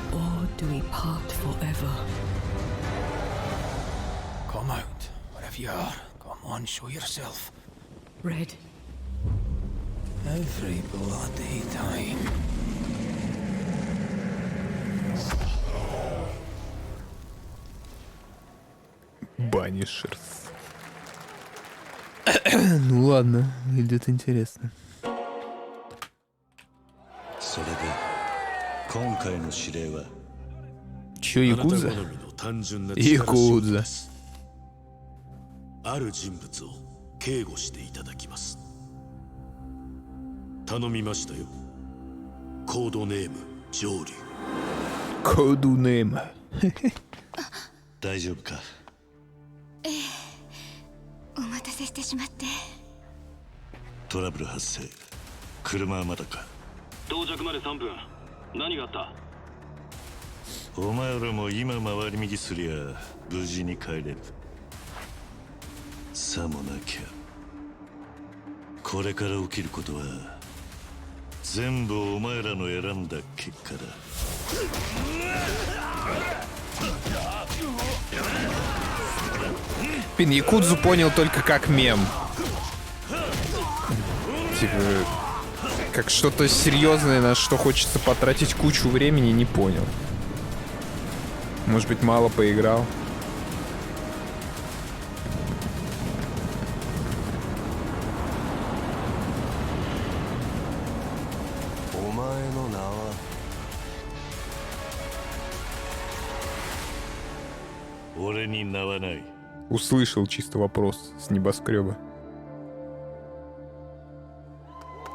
Or do we part forever? Come out, wherever you are. Come on, show yourself. Red. Every bloody time. Банишерс. Ну ладно, выглядит интересно. Чё, якудза? Якудза. ある人物を警護していただきます。頼みましたよ。コードネーム上流。コードネーム。大丈夫か。ええ、お待たせしてしまって。トラブル発生。車はまだか。到着まで3分。何があった？お前らも今回り右すりゃ無事に帰れる。さもなきゃこれから起きることは全部お前らの選んだ結果だ。Блин, якудзу понял только как мем. Типа, как что-то серьезное, на что хочется потратить кучу времени, не понял. Может быть, мало поиграл. Услышал чисто вопрос с небоскреба.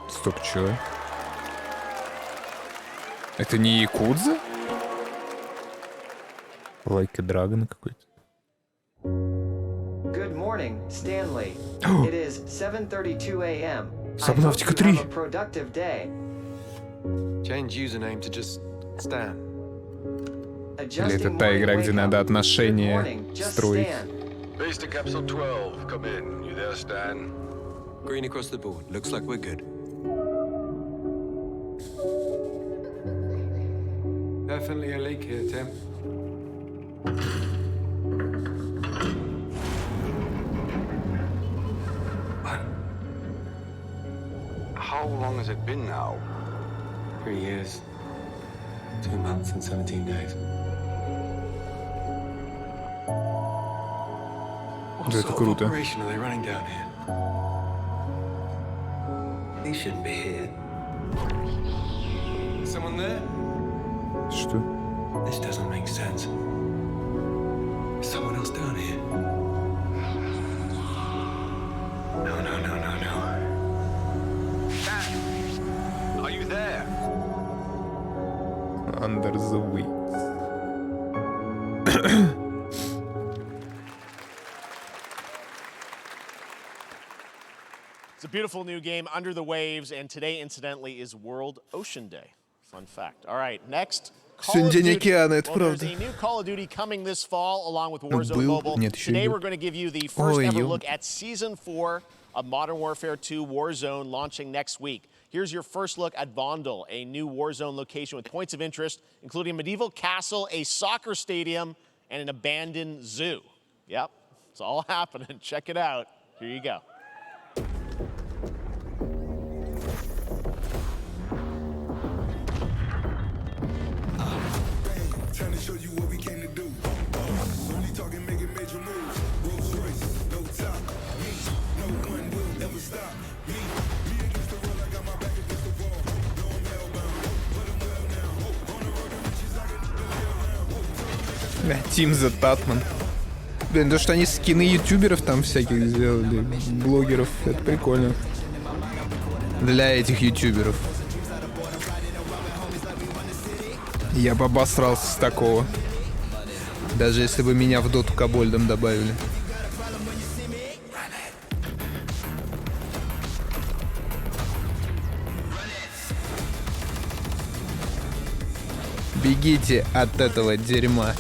Стоп, чё? Это не якудза? Лайк и Драгон какой-то. Good morning, Stanley. It is 7:32 a.m. Subnautica 3. Have a productive day. Change username to just Stan. Или это та игра, где надо отношения строить? Base to capsule 12. Come in. You there, Stan? Green across the board. Looks like we're good. Definitely a leak here, Tim. How long has it been now? 3 years. 2 months and 17 days. Да, это круто. Operation are they running down here? These shouldn't be here. Someone there? Что? This doesn't make sense. Someone else down here. No. Are you there? Under the Weeds. It's a beautiful new game, Under the Waves, and today, incidentally, is World Ocean Day. Fun fact. All right, next. Call of Duty. There's a new Call of Duty coming this fall, along with Warzone Mobile. Today, we're going to give you the first ever look at Season 4 of Modern Warfare 2 Warzone, launching next week. Here's your first look at Vondel, a new Warzone location with points of interest, including a medieval castle, a soccer stadium, and an abandoned zoo. Yep, it's all happening. Check it out. Here you go. Trying to show you what we came to do. Only talking, making major moves. Rolls Royce, no top. Me, no one will ever stop me. Team the Tatman. Блин, то, что они скины ютуберов там всяких сделали, блогеров, это прикольно. Для этих ютуберов. Я бы обосрался с такого. Даже если бы меня в доту кобольдом добавили. Бегите от этого дерьма.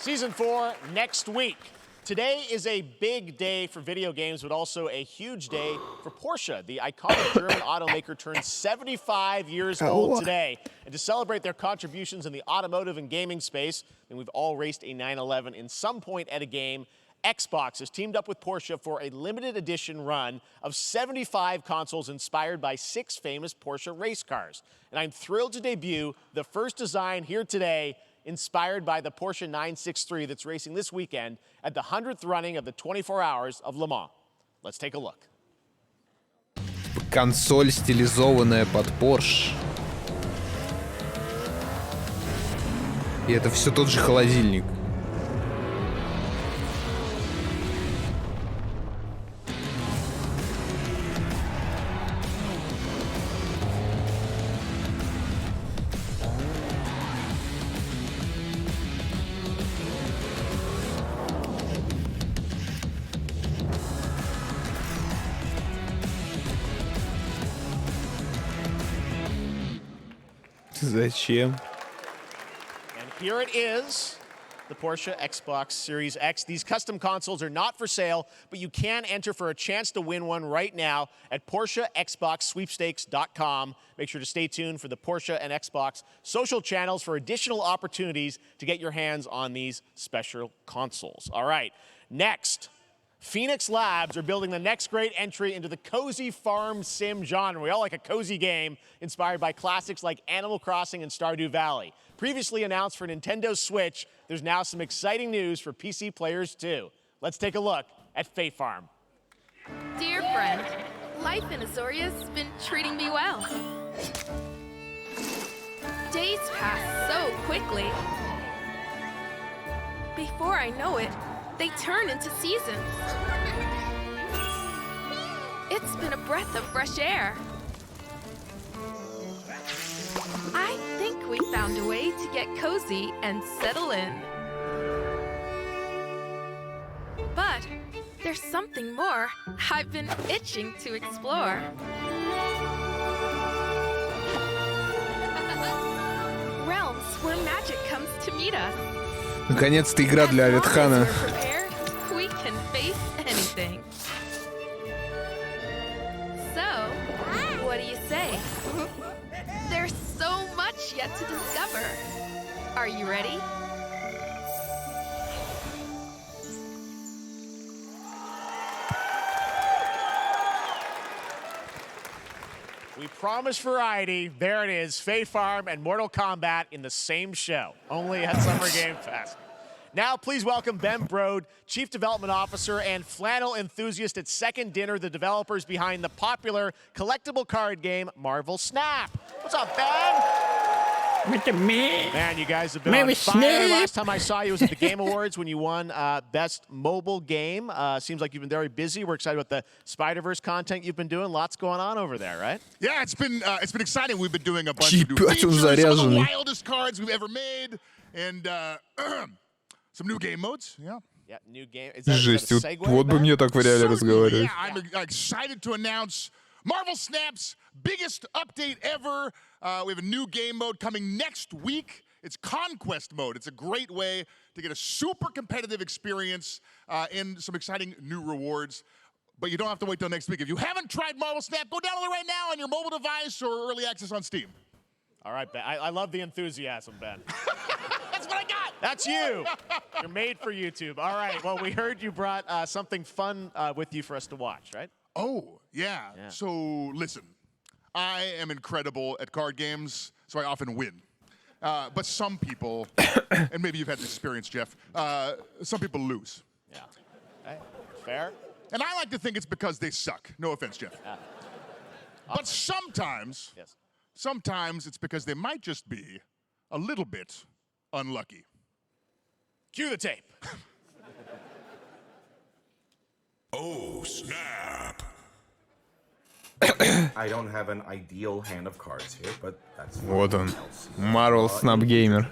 Season 4 next week. Today is a big day for video games, but also a huge day for Porsche. The iconic German automaker turns 75 years old today. And to celebrate their contributions in the automotive and gaming space, and we've all raced a 911 in some point at a game, Xbox has teamed up with Porsche for a limited edition run of 75 consoles inspired by 6 famous Porsche race cars. And I'm thrilled to debut the first design here today, inspired by the Porsche 963 that's racing this weekend at the 100th running of the 24 Hours of Le Mans. Let's take a look. Консоль, стилизованная под Porsche. И это все тот же холодильник. Зачем? And here it is, the Porsche Xbox Series X. These custom consoles are not for sale, but you can enter for a chance to win one right now at PorscheXboxSweepstakes.com. Make sure to stay tuned for the Porsche and Xbox social channels for additional opportunities to get your hands on these special consoles. All right, next. Phoenix Labs are building the next great entry into the cozy farm sim genre. We all like a cozy game inspired by classics like Animal Crossing and Stardew Valley. Previously announced for Nintendo Switch, there's now some exciting news for PC players too. Let's take a look at Fae Farm. Dear friend, life in Azoria's been treating me well. Days pass so quickly. Before I know it, they turn into seasons. It's been a breath of fresh air. I think we found a way to get cozy and settle in. But there's something more I've been itching to explore. Realms where magic comes to meet us. Наконец-то игра для Аветхана. We can face anything. So, what do you say? There's so much yet to discover. Are you ready? We promised variety. There it is, Fae Farm and Mortal Kombat in the same show, only at Summer Game Fest. Now, please welcome Ben Brode, Chief Development Officer and flannel enthusiast at Second Dinner, the developers behind the popular collectible card game Marvel Snap. What's up, Ben? Man, you guys have been on fire. Last time I saw you was at the Game Awards when you won Best Mobile Game. Seems like you've been very busy. We're excited about the Spider-Verse content you've been doing. Lots going on over there, right? Yeah, it's been exciting. We've been doing a bunch of new features, some of the wildest cards we've ever made, and some new game modes. Yeah. Yeah, new game. Жесть, вот бы мне так в реале разговаривать. Yeah, I'm excited to announce Marvel Snap's biggest update ever. We have a new game mode coming next week. It's Conquest mode. It's a great way to get a super competitive experience and some exciting new rewards. But you don't have to wait till next week. If you haven't tried Marvel Snap, go download it right now on your mobile device or early access on Steam. All right, Ben. I love the enthusiasm, Ben. That's what I got. That's you. You're made for YouTube. All right. Well, we heard you brought something fun with you for us to watch, right? Oh, yeah. So listen, I am incredible at card games, so I often win. But some people, and maybe you've had this experience, Jeff, some people lose. Yeah. Okay. Fair. And I like to think it's because they suck. No offense, Jeff. Yeah. But sometimes, sometimes it's because they might just be a little bit unlucky. Cue the tape. Oh, snap. I don't have an ideal hand of cards here, but that's Вот он. Marvel Snap Gamer.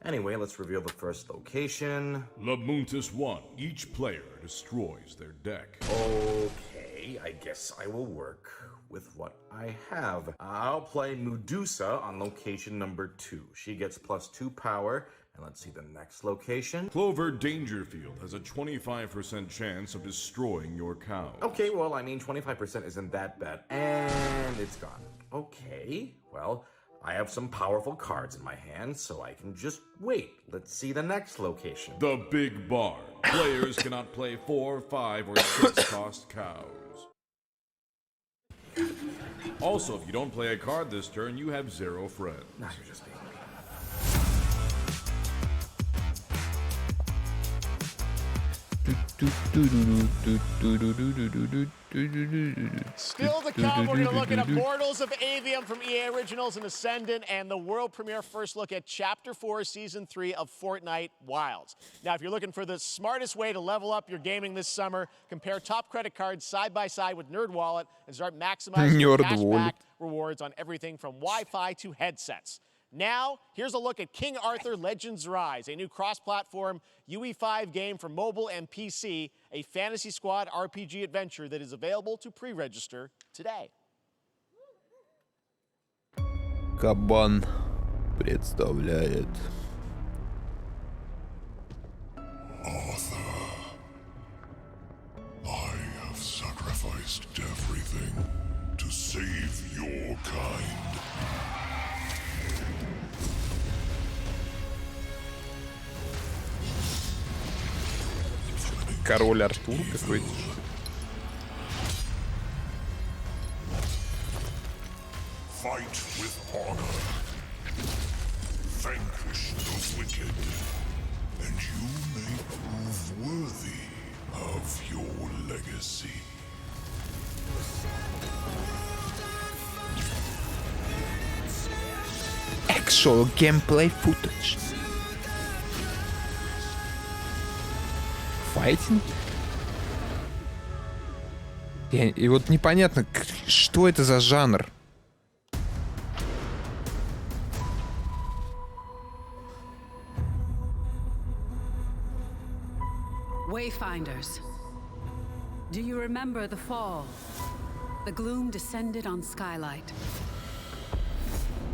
Anyway, let's reveal the first location. Labuntus 1. Each player destroys their deck. Okay, I guess I will work with what I have. I'll play Medusa on location number 2. She gets +2 power. And let's see the next location. Clover Dangerfield has a 25% chance of destroying your cow. Okay, well, I mean, 25% isn't that bad. And it's gone. Okay, well, I have some powerful cards in my hand, so I can just wait. Let's see the next location. The Big Barn. Players cannot play 4, 5, or 6 cost cows. Also, if you don't play a card this turn, you have 0 friends. Now you're just being... Still to come, we're going to look at Immortals of Avium from EA Originals and Ascendant, and the world premiere first look at Chapter 4, Season 3 of Fortnite Wilds. Now, if you're looking for the smartest way to level up your gaming this summer, compare top credit cards side by side with NerdWallet and start maximizing your cashback rewards on everything from Wi-Fi to headsets. Now, here's a look at King Arthur Legends Rise, a new cross-platform UE5 game for mobile and PC, a Fantasy Squad RPG adventure that is available to pre-register today. Кабан представляет. Arthur, I have sacrificed everything to save your kind. Король Артур какой-то. Fight with honor. Vanquish the wicked. And you may prove worthy of your legacy. Actual gameplay footage. Файтинг? И вот непонятно, что это за жанр. Wayfinders, do you remember the fall? The gloom descended on Skylight.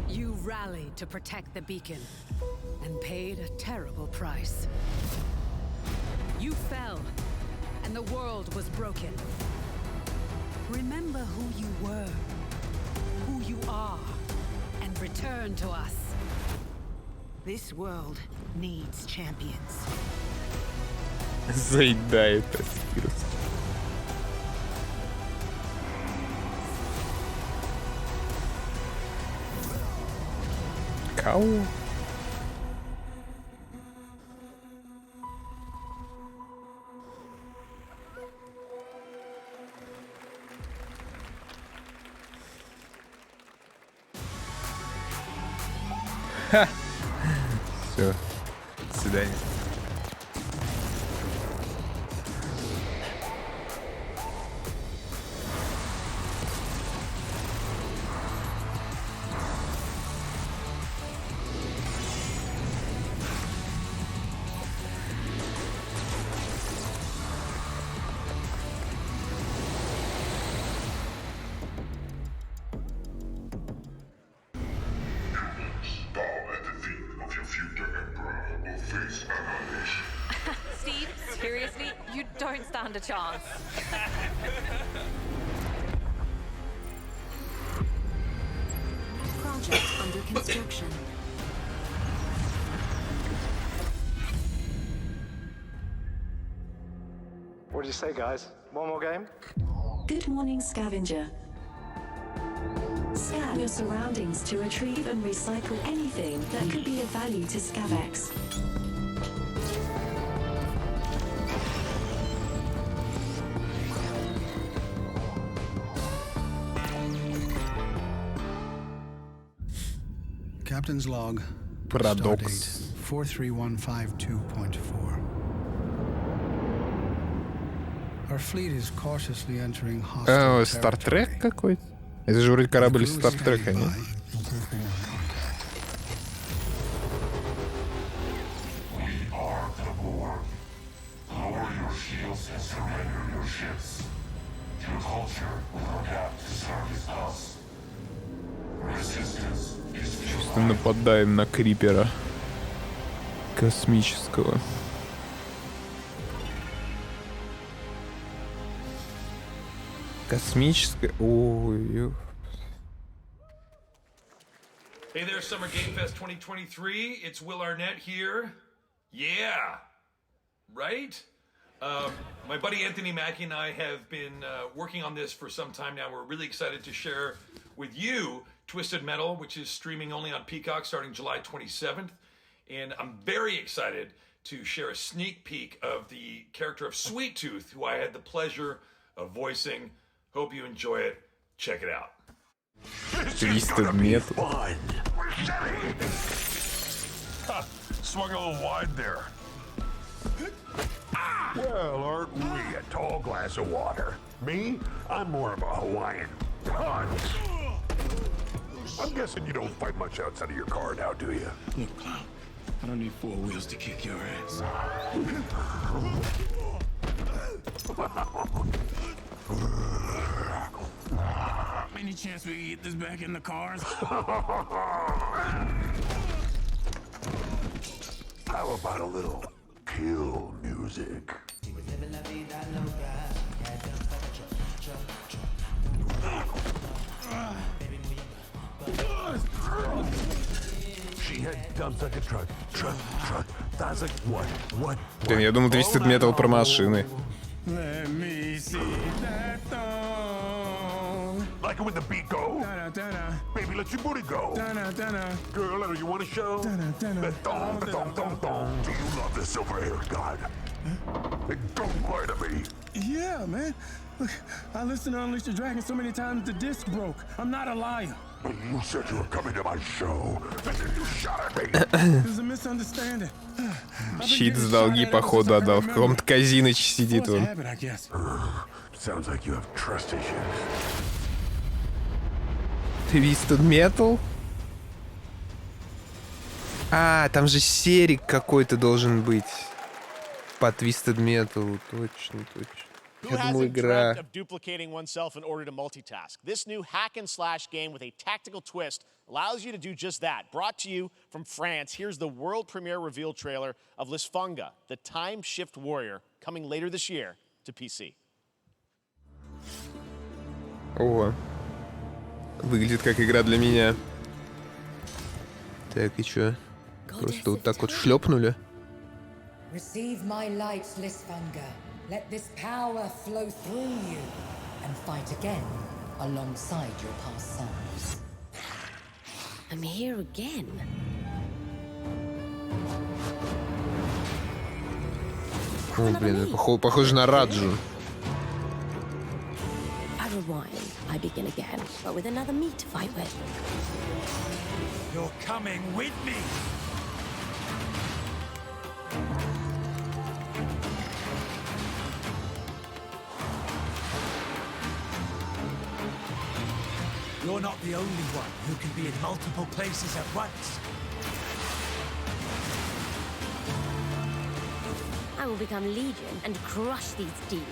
You rallied to protect the beacon and paid a terrible price. You fell, and the world was broken. Remember who you were, who you are, and return to us. This world needs champions. Заедает Аспирус. Кау? Ха! Все. До свидания. Steve, seriously, you don't stand a chance. Project under construction. What did you say, guys? One more game? Good morning, Scavenger. Scan your surroundings to retrieve and recycle anything that could be of value to Scavex. Captain's log. Парадокс. 43152.4. Our fleet is cautiously entering hostile Star Trek какой-то? Это же вроде корабль из Star Trek, нет? Чисто нападаем на крипера космического. Космическое. Ой. Hey there, Summer Game Fest 2023. It's Will Arnett here. Yeah, right? My buddy Anthony Mackie and I have been working on this for some time now. We're really excited to share with you Twisted Metal, which is streaming only on Peacock starting July 27th. And I'm very excited to share a sneak peek of the character of Sweet Tooth, who I had the pleasure of voicing. Hope you enjoy it. Check it out. Twisted Metal. Swung a little wide there. Well, aren't we a tall glass of water? Me? I'm more of a Hawaiian punch. I'm guessing you don't fight much outside of your car now, do you? Look, Clown, I don't need four wheels to kick your ass. Any chance we can get this back in the cars? How about a little kill music? She had dumps like a truck. That's like what? Блин, я думал, Twisted Metal про машины. Let me see that thong. Like it when the beat go? Baby, let your booty go. Girl, you want to show? The thong. Do you love the silver-haired god? Then don't lie to me. Yeah, man. Look, I listened to Unleash the Dragon so many times the disc broke. I'm not a liar. You said you were coming to my show, and then you shot at me. It was a misunderstanding. Щит с долги, походу, отдал. В каком-то казино сидит он. Sounds like you have trust issues. Twisted Metal? А, там же серик какой-то должен быть. По Twisted Metal. Точно. Who hasn't dreamt of duplicating oneself in order to multitask? This new hack and slash game with a tactical twist allows you to do just that. Brought to you from France, here's the world premiere reveal trailer of Lisfunga, the time shift warrior, coming later this year to PC. О, выглядит как игра для меня. Так, и чё? Просто вот так вот шлепнули. Receive my light, Lisfunga. Let this power flow through you and fight again alongside your past selves. I'm here again. О, блин, похоже на Раджу. I rewind. I begin again, but with another me to fight with. You're coming with me. You're not the only one who can be in multiple places at once. I will become Legion and crush these demons.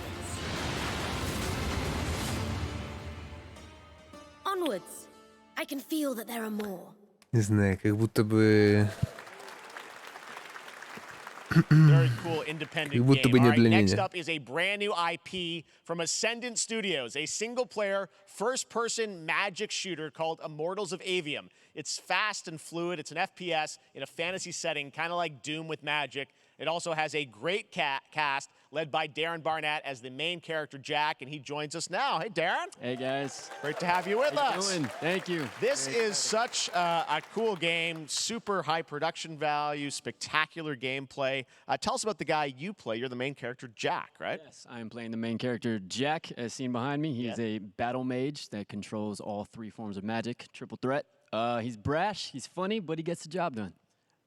Onwards! I can feel that there are more. Не знаю, как будто бы... Very cool independent Как будто бы game. не All right, для next меня. up is a brand new IP from Ascendant Studios, a single-player, first-person magic shooter called Immortals of Avium. It's fast and fluid. It's an FPS in a fantasy setting, kind of like Doom with magic. It also has a great cast led by Darren Barnett as the main character, Jack, and he joins us now. Hey, Darren. Hey, guys. Great to have you with How us. you doing? Thank you. This is such a cool game, super high production value, spectacular gameplay. Tell us about the guy you play. You're the main character, Jack, right? Yes, I am playing the main character, Jack, as seen behind me. He's a battle mage that controls all 3 forms of magic, triple threat. He's brash, he's funny, but he gets the job done.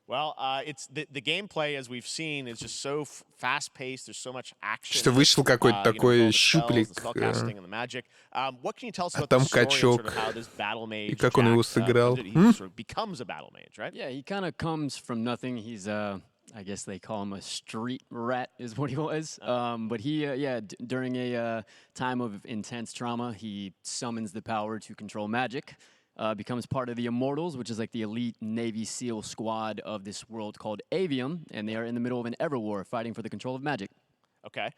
Well, it's the gameplay, as we've seen, is just so fast-paced. There's so much action. Что вышел какой-то такой щуплик, а там качок. И как он его сыграл? Becomes a battle mage, right? Yeah, he kind of comes from nothing. He's I guess they call him a street rat, is what he was. But he, during a time of intense trauma, he summons the power to control magic. Becomes part of the Immortals, which is like the elite Navy SEAL squad of this world called Avium, and they are in the middle of an Everwar fighting for the control of magic. Okay.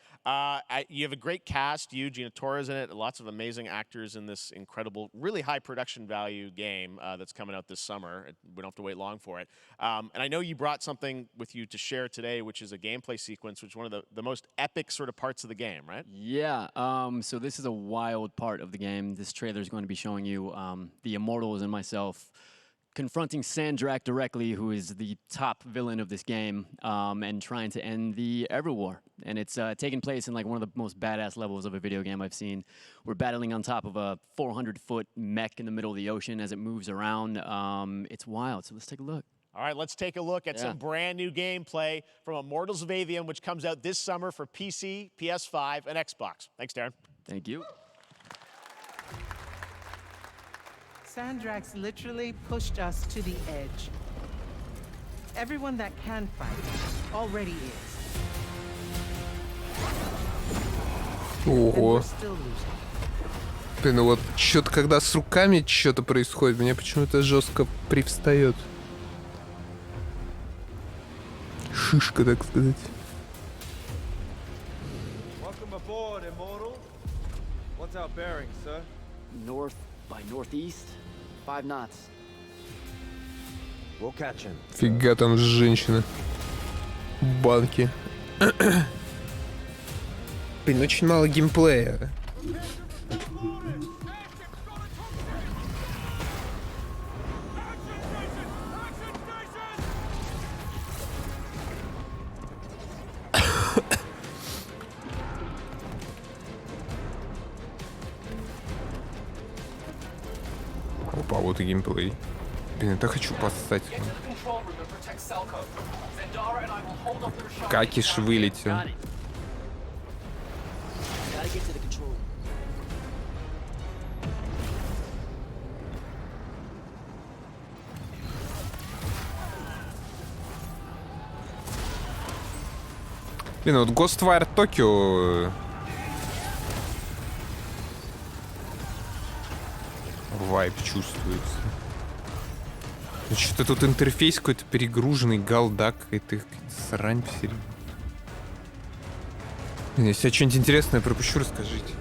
You have a great cast. You, Gina Torres in it. Lots of amazing actors in this incredible, really high production value game that's coming out this summer. We don't have to wait long for it. And I know you brought something with you to share today, which is a gameplay sequence, which is one of the most epic sort of parts of the game, right? Yeah. So this is a wild part of the game. This trailer is going to be showing you the Immortals and myself confronting Sandrak directly, who is the top villain of this game, and trying to end the Everwar. And it's taking place in like one of the most badass levels of a video game I've seen. We're battling on top of a 400-foot mech in the middle of the ocean as it moves around. It's wild, so let's take a look. All right, let's take a look at some brand new gameplay from Immortals of Avium, which comes out this summer for PC, PS5, and Xbox. Thanks, Darren. Thank you. Sandrax literally pushed us to the edge. Everyone that can fight already is. Ого. Блин, ну вот что-то, когда с руками что-то происходит, мне почему-то жестко привстает. Шишка, так сказать. Welcome aboard, Immortal. What's our bearing, sir? North by northeast. 5 knots. We'll catch him. Фига там женщина. Банки. Блин, очень мало геймплея. Опа, вот и геймплей. Блин, я так хочу поссать. Какиш вылетел. Блин, вот Ghostwire Tokyo вайб чувствуется. Что-то тут интерфейс какой-то перегруженный, галдак, какая-то срань посередине. Если я что-нибудь интересное пропущу, расскажите.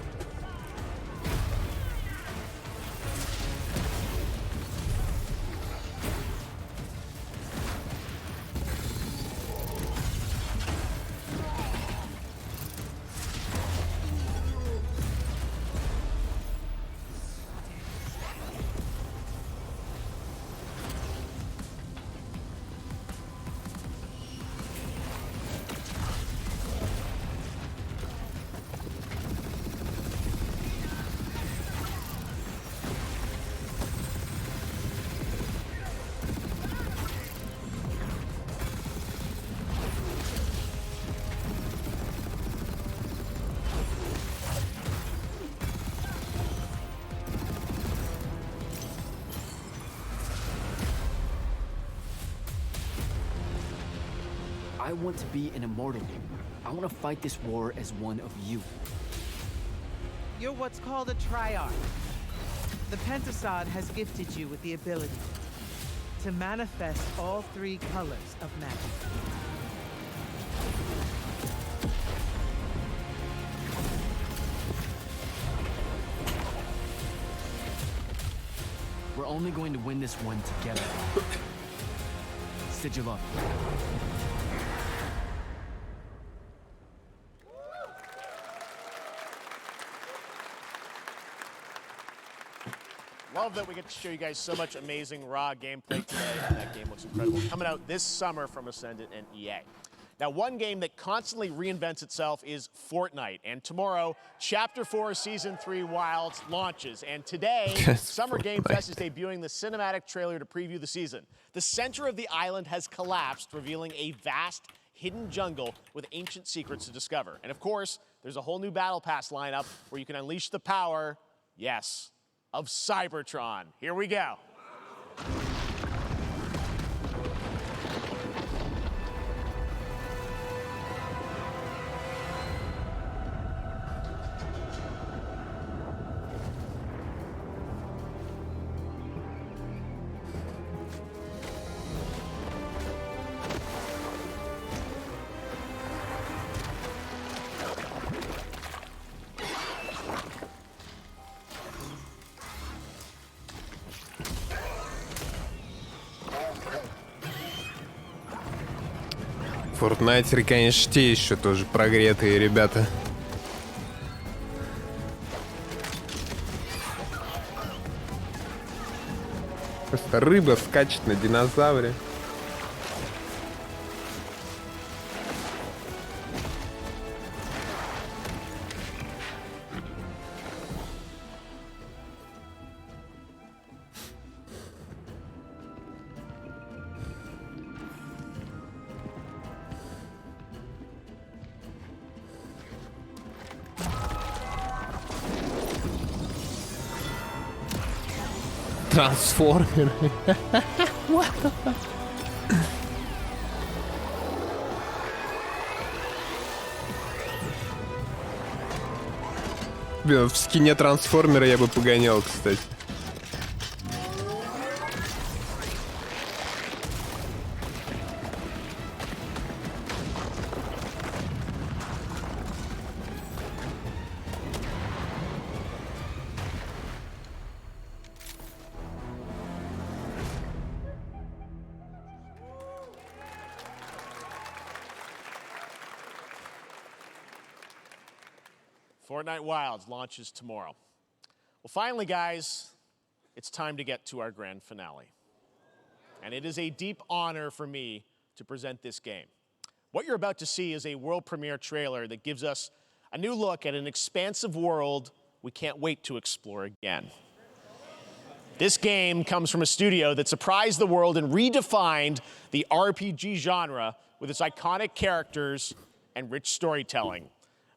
I want to be an immortal. I want to fight this war as one of you. You're what's called a triarch. The Pentasod has gifted you with the ability to manifest all 3 colors of magic. We're only going to win this one together. Sigil up. Love that we get to show you guys so much amazing raw gameplay today, and that game looks incredible. Coming out this summer from Ascendant and EA. Now, one game that constantly reinvents itself is Fortnite, and tomorrow, Chapter 4 Season 3 Wilds launches, and today, Summer Game Fest is debuting the cinematic trailer to preview the season. The center of the island has collapsed, revealing a vast, hidden jungle with ancient secrets to discover. And of course, there's a whole new Battle Pass lineup where you can unleash the power, yes, of Cybertron. Here we go. Фортнайтеры, конечно, те еще тоже прогретые ребята. Просто рыба скачет на динозавре. Трансформеры. Блин, в скине трансформера я бы погонял, кстати. Fortnite Wilds launches tomorrow. Well, finally, guys, it's time to get to our grand finale. And it is a deep honor for me to present this game. What you're about to see is a world premiere trailer that gives us a new look at an expansive world we can't wait to explore again. This game comes from a studio that surprised the world and redefined the RPG genre with its iconic characters and rich storytelling.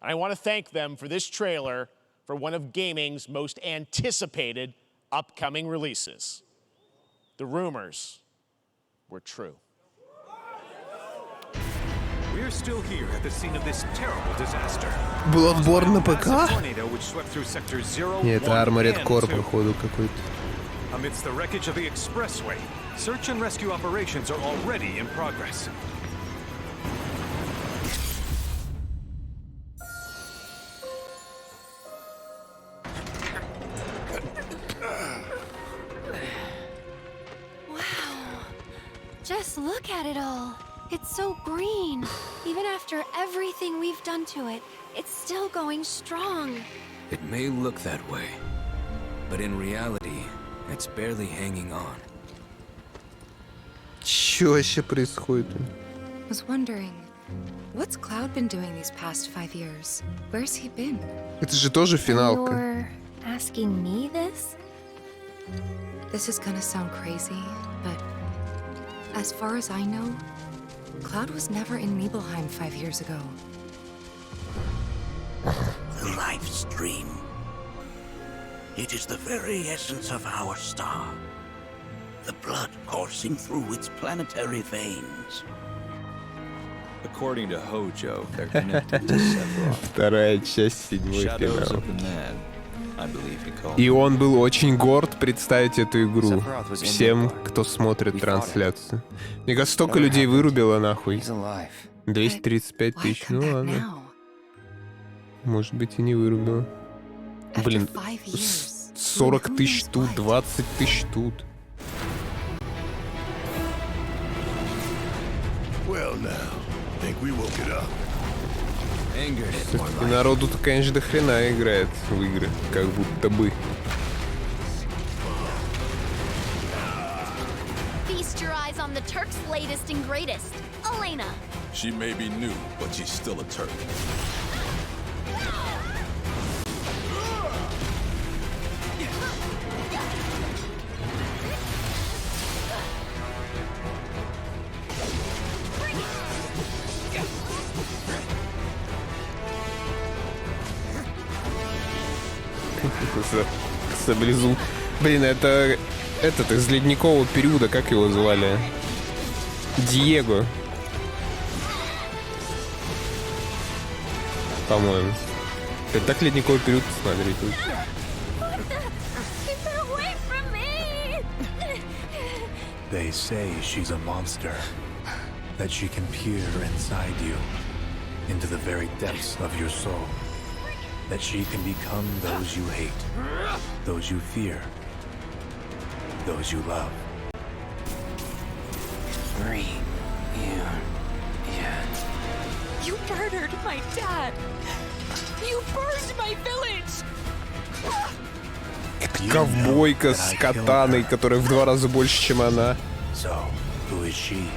And I want to thank them for this trailer for one of gaming's most anticipated upcoming releases. The rumors were true. We're still here at the scene of this terrible disaster. Bloodborne на ПК? Tornado which swept through sectors 0, Нет, это 1, Armored and Core, 2. походу, какой-то. Amidst the wreckage of the expressway, search and rescue operations are already in progress. Just look at it all. It's so green. Even after everything we've done to it, it's still going strong. It may look that way, but in reality, it's barely hanging on. Чё вообще происходит? I was wondering, what's Cloud been doing these past 5 years? Where's he been? Это же тоже финалка. You're asking me this? This is gonna sound crazy, but as far as I know, Cloud was never in Nibelheim 5 years ago. The life stream. It is the very essence of our star. The blood coursing through its planetary veins. According to Hojo, they're connected to Sephiroth. Вторая часть, седьмой Shadows финал. of the Man, I believe he called И it. он был очень горд представить эту игру всем, кто смотрит трансляцию. Мне кажется, столько людей вырубило нахуй. 235 тысяч, ну ладно. Может быть и не вырубило. Блин, 40 тысяч тут, 20 тысяч тут. Well now, think we woke it up. И народу-то, конечно, до хрена играет в игры, как будто бы. feast your eyes on the Turk's latest and greatest, Elena. She may be new, but she's still a Turk. Саблезуб. Блин, это этот из ледникового периода, как его звали? Диего. По-моему. Это так ледниковый период посмотреть. They say she's a monster, that she can peer inside you, into the very depths of your soul, that she can become those you hate, those you fear, those you love. Reunion. You murdered my dad. You burned my village. Ковбойка с катаной, которая в 2 раза больше, чем она. So, who is she?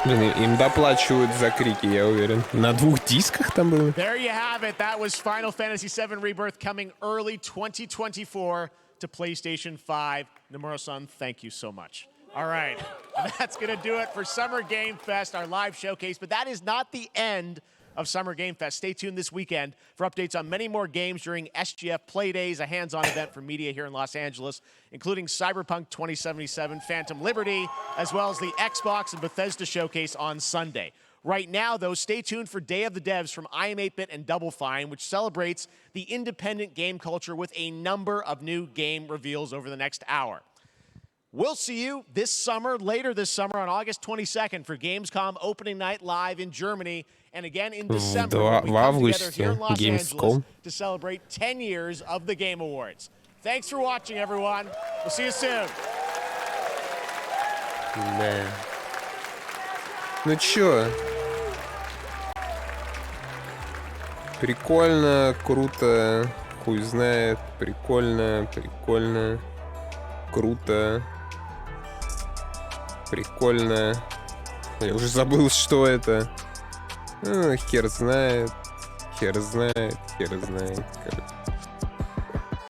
Блин, им доплачивают за крики, я уверен. На 2 дисках там было? There you have it. That was Final Fantasy VII Rebirth coming early 2024 to PlayStation 5. Nomura-san, thank you so much. All right, that's going to do it for Summer Game Fest, our live showcase. But that is not the end of Summer Game Fest. Stay tuned this weekend for updates on many more games during SGF Play Days, a hands-on event for media here in Los Angeles, including Cyberpunk 2077, Phantom Liberty, as well as the Xbox and Bethesda showcase on Sunday. Right now, though, stay tuned for Day of the Devs from IM8bit and Double Fine, which celebrates the independent game culture with a number of new game reveals over the next hour. We'll see you this summer, later this summer on August 22nd for Gamescom opening night live in Germany, and again in December when we come together here in Los Angeles to celebrate 10 years of the Game Awards. Thanks for watching, everyone. We'll see you soon. Да. Ну чё? Прикольно, круто, хуй знает, прикольно, прикольно, круто, прикольно. Я уже забыл, что это. Хер знает, хер знает, хер знает, короче.